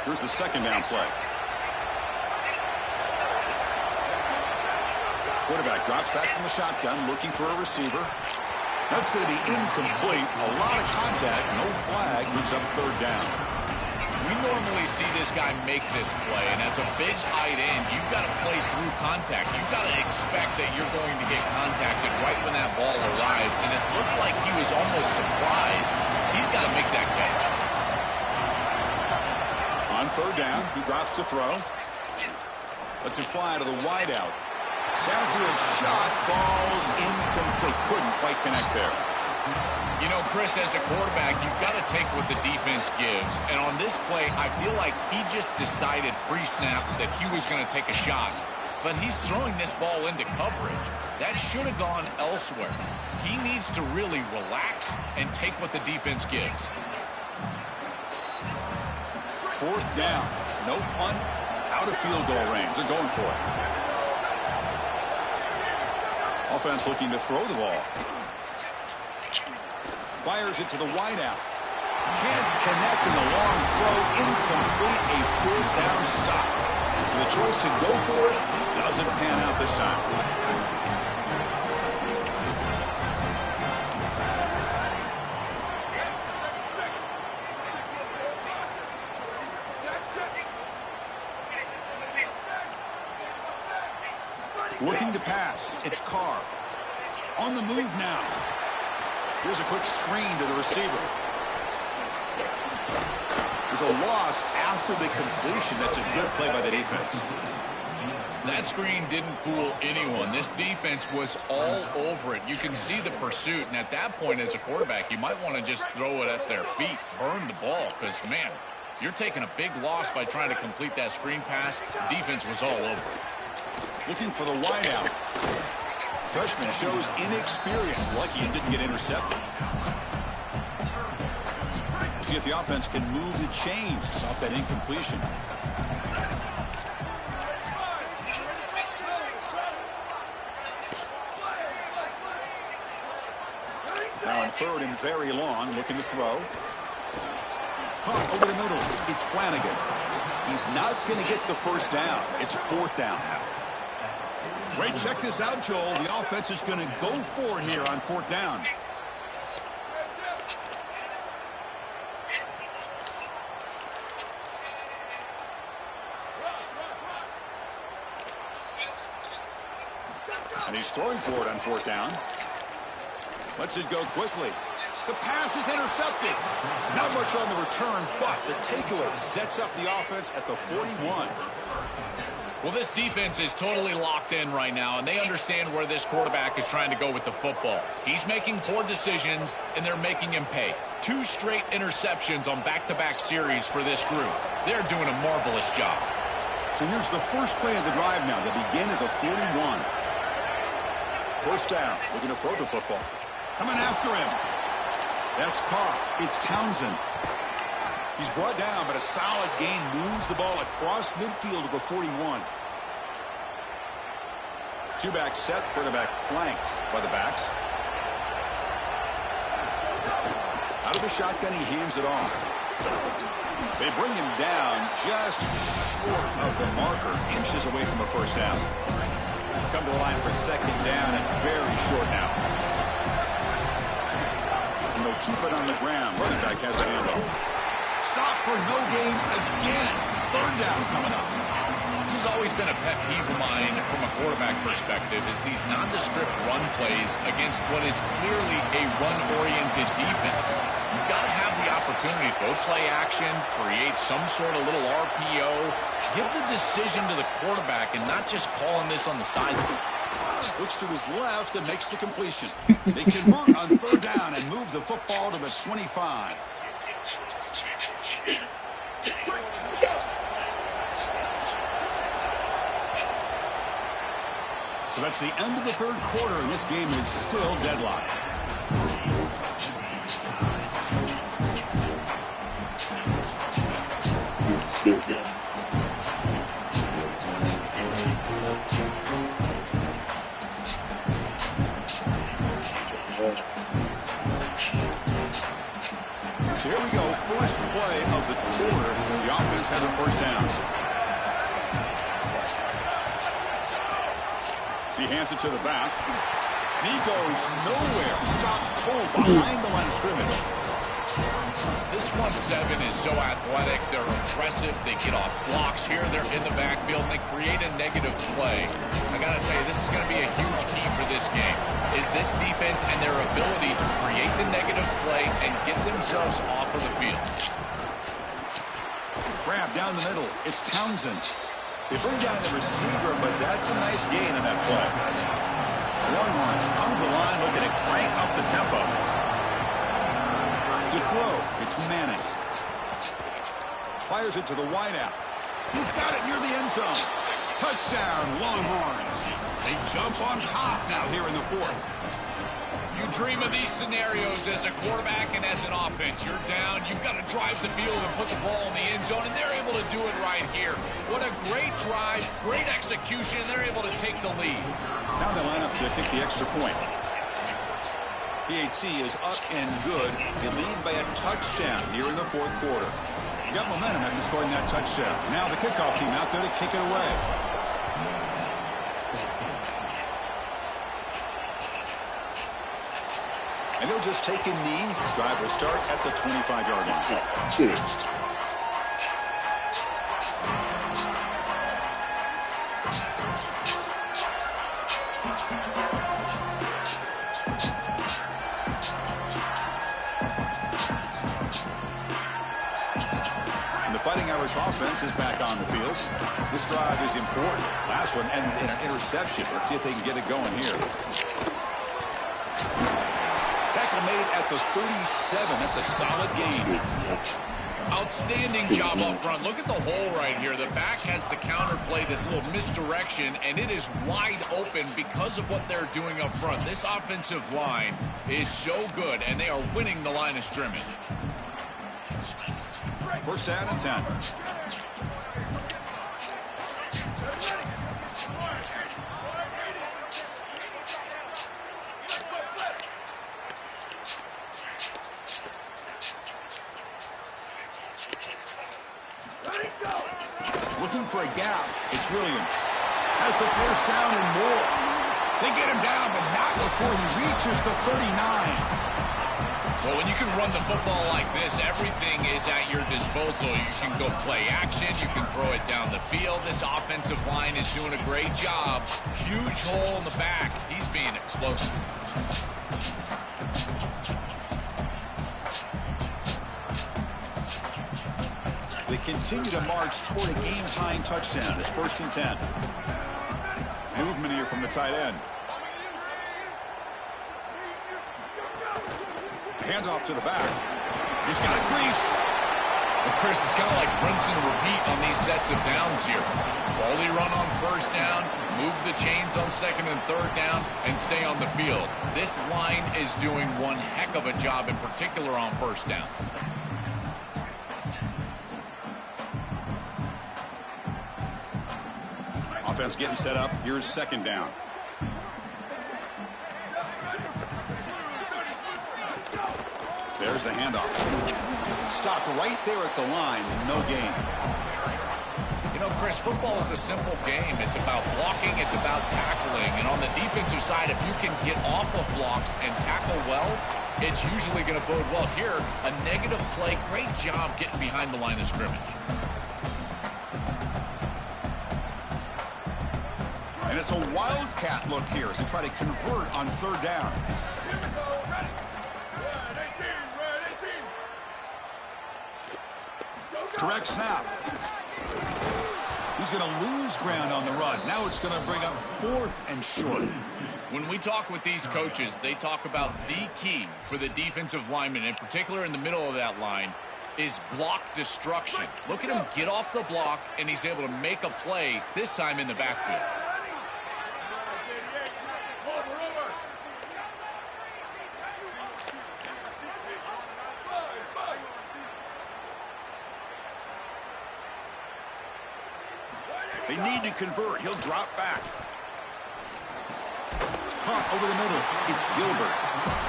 Here's the 2nd down play. Quarterback drops back from the shotgun, looking for a receiver. That's going to be incomplete. A lot of contact, no flag, moves up 3rd down. We normally see this guy make this play, and as a big tight end, you've got to play through contact. You've got to expect that you're going to get contacted right when that ball arrives, and it looked like he was almost surprised. He's got to make that catch. On 3rd down, he drops to throw. Lets it fly to the wideout. Downfield shot, falls incomplete. Couldn't quite connect there. You know, Chris, as a quarterback, you've got to take what the defense gives. And on this play, I feel like he just decided pre-snap that he was going to take a shot. But he's throwing this ball into coverage. That should have gone elsewhere. He needs to really relax and take what the defense gives. 4th down. No punt. Out of field goal range. They're going for it. Offense looking to throw the ball. Fires it to the wideout. Can't connect in the long throw. Incomplete. A 4th down stop. So the choice to go for it doesn't pan out this time. pass. It's Carr. On the move now. Here's a quick screen to the receiver. There's a loss after the completion. That's a good play by the defense. That screen didn't fool anyone. This defense was all over it. You can see the pursuit, and at that point as a quarterback, you might want to just throw it at their feet, burn the ball, because, man, you're taking a big loss by trying to complete that screen pass. The defense was all over it. Looking for the wideout. Freshman shows inexperience. Lucky it didn't get intercepted. See if the offense can move the chains off that incompletion. Now on third and very long, looking to throw. Caught over the middle. It's Flanagan. He's not going to get the first down. It's fourth down now. Wait, check this out, Joel. The offense is going to go for it here on fourth down. And he's throwing for it on fourth down. Lets it go quickly. The pass is intercepted. Not much on the return, but the takeaway sets up the offense at the 41. Well, this defense is totally locked in right now, and they understand where this quarterback is trying to go with the football. He's making poor decisions, and they're making him pay. 2 straight interceptions on back-to-back series for this group. They're doing a marvelous job. So here's the first play of the drive now. They begin at the 41. First down. Looking to throw the football. Coming after him. That's Carr. It's Townsend. He's brought down, but a solid gain moves the ball across midfield to the 41. Two-back set, quarterback flanked by the backs. Out of the shotgun, he hands it off. They bring him down just short of the marker, inches away from a first down. Come to the line for second down and very short now. And they'll keep it on the ground. Running back has a handoff. Stop for no gain again. Third down coming up. This has always been a pet peeve of mine from a quarterback perspective is these nondescript run plays against what is clearly a run-oriented defense. You've got to have the opportunity to go play action, create some sort of little RPO, give the decision to the quarterback and not just calling this on the sideline. Looks to his left and makes the completion. They convert on third down and move the football to the 25. So that's the end of the third quarter, and this game is still deadlocked. So here we go, first play of the quarter. The offense has a first down. He hands it to the back. And he goes nowhere. Stop cold behind the line of scrimmage. This front seven is so athletic. They're impressive. They get off blocks here. They're in the backfield, and they create a negative play. I got to say, this is going to be a huge key for this game, is this defense and their ability to create the negative play and get themselves off of the field. Grab down the middle. It's Townsend. They bring down the receiver, but that's a nice gain on that play. Longhorns come to the line looking to crank up the tempo. To throw, it's Manning. Fires it to the wideout. He's got it near the end zone. Touchdown, Longhorns. They jump on top now here in the fourth. You dream of these scenarios as a quarterback and as an offense. You're down, you've got to drive the field and put the ball in the end zone, and they're able to do it right here. What a great drive, great execution, and they're able to take the lead. Now they line up to kick the extra point. PAT is up and good. They lead by a touchdown here in the fourth quarter. You got momentum after scoring that touchdown. Now the kickoff team out there to kick it away. And he'll just take a knee. Drive will start at the 25-yard line. Fighting Irish offense is back on the field. This drive is important. Last one and an interception. Let's see if they can get it going here. Tackle made at the 37. That's a solid gain. Outstanding job up front. Look at the hole right here. The back has the counterplay, this little misdirection, and it is wide open because of what they're doing up front. This offensive line is so good, and they are winning the line of scrimmage. First down and 10. Looking for a gap. It's Williams. Has the first down and more. They get him down, but not before he reaches the 39. Well, when you can run the football like this, everything is at your disposal. You can go play action. You can throw it down the field. This offensive line is doing a great job. Huge hole in the back. He's being explosive. They continue to march toward a game-tying touchdown. It's 1st and 10. Movement here from the tight end. Handoff to the back. He's got a crease. Well, Chris, it's kind of like rinse and repeat on these sets of downs here. Quality run on first down, move the chains on second and third down, and stay on the field. This line is doing one heck of a job, in particular on first down. Offense getting set up. Here's second down. There's the handoff. Stopped right there at the line. No gain. You know, Chris, football is a simple game. It's about blocking. It's about tackling. And on the defensive side, if you can get off of blocks and tackle well, it's usually going to bode well. Here, a negative play. Great job getting behind the line of scrimmage. And it's a wildcat look here as they try to convert on third down. Correct snap. He's going to lose ground on the run. Now it's going to bring up 4th and short. When we talk with these coaches, they talk about the key for the defensive lineman, in particular in the middle of that line, is block destruction. Look at him get off the block, and he's able to make a play, this time in the backfield. They need to convert. He'll drop back. Caught over the middle. It's Gilbert.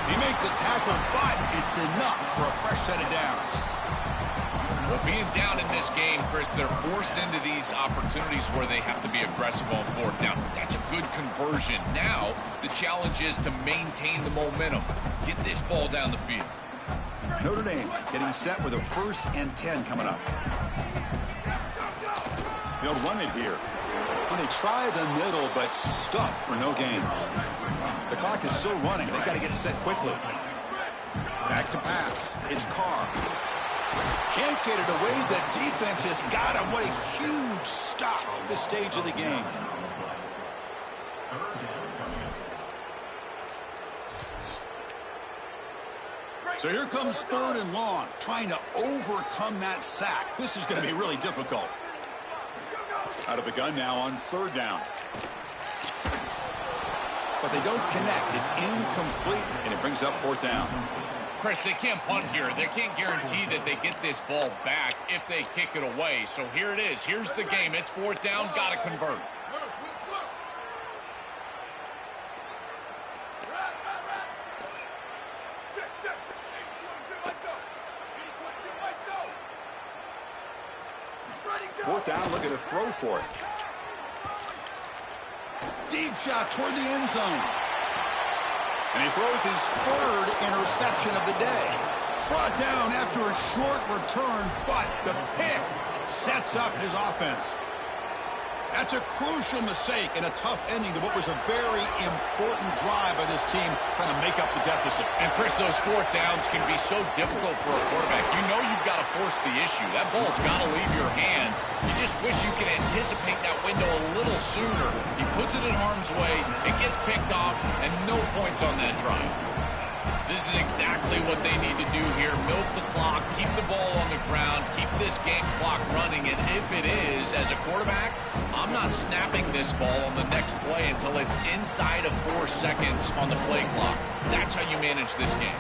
They make the tackle, but it's enough for a fresh set of downs. Well, being down in this game, Chris, they're forced into these opportunities where they have to be aggressive on fourth down. But that's a good conversion. Now, the challenge is to maintain the momentum. Get this ball down the field. Notre Dame getting set with a 1st and 10 coming up. They'll run it here. Well, they try the middle, but stuffed for no gain. The clock is still running. They've got to get set quickly. Back to pass. It's Carr. Can't get it away. The defense has got him. What a huge stop at this stage of the game. So here comes 3rd and long, trying to overcome that sack. This is going to be really difficult. Out of the gun now on 3rd down. But they don't connect. It's incomplete, and it brings up 4th down. Chris, they can't punt here. They can't guarantee that they get this ball back if they kick it away. So here it is. Here's the game. It's 4th down. Got to convert. Fourth down, look at a throw for it. Deep shot toward the end zone. And he throws his 3rd interception of the day. Brought down after a short return, but the pick sets up his offense. That's a crucial mistake and a tough ending to what was a very important drive by this team trying to make up the deficit. And, Chris, those fourth downs can be so difficult for a quarterback. You know you've got to force the issue. That ball's got to leave your hand. You just wish you could anticipate that window a little sooner. He puts it in harm's way, it gets picked off, and no points on that drive. This is exactly what they need to do here. Milk the clock, keep the ball on the ground, keep this game clock running. And if it is, as a quarterback, I'm not snapping this ball on the next play until it's inside of 4 seconds on the play clock. That's how you manage this game.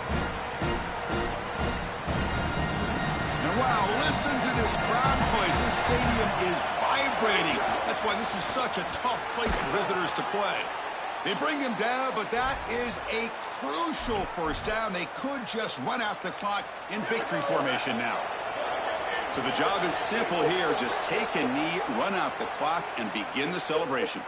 And wow, listen to this crowd noise. This stadium is vibrating. That's why this is such a tough place for visitors to play. They bring him down, but that is a crucial first down. They could just run out the clock in victory formation now. So the job is simple here. Just take a knee, run out the clock, and begin the celebration.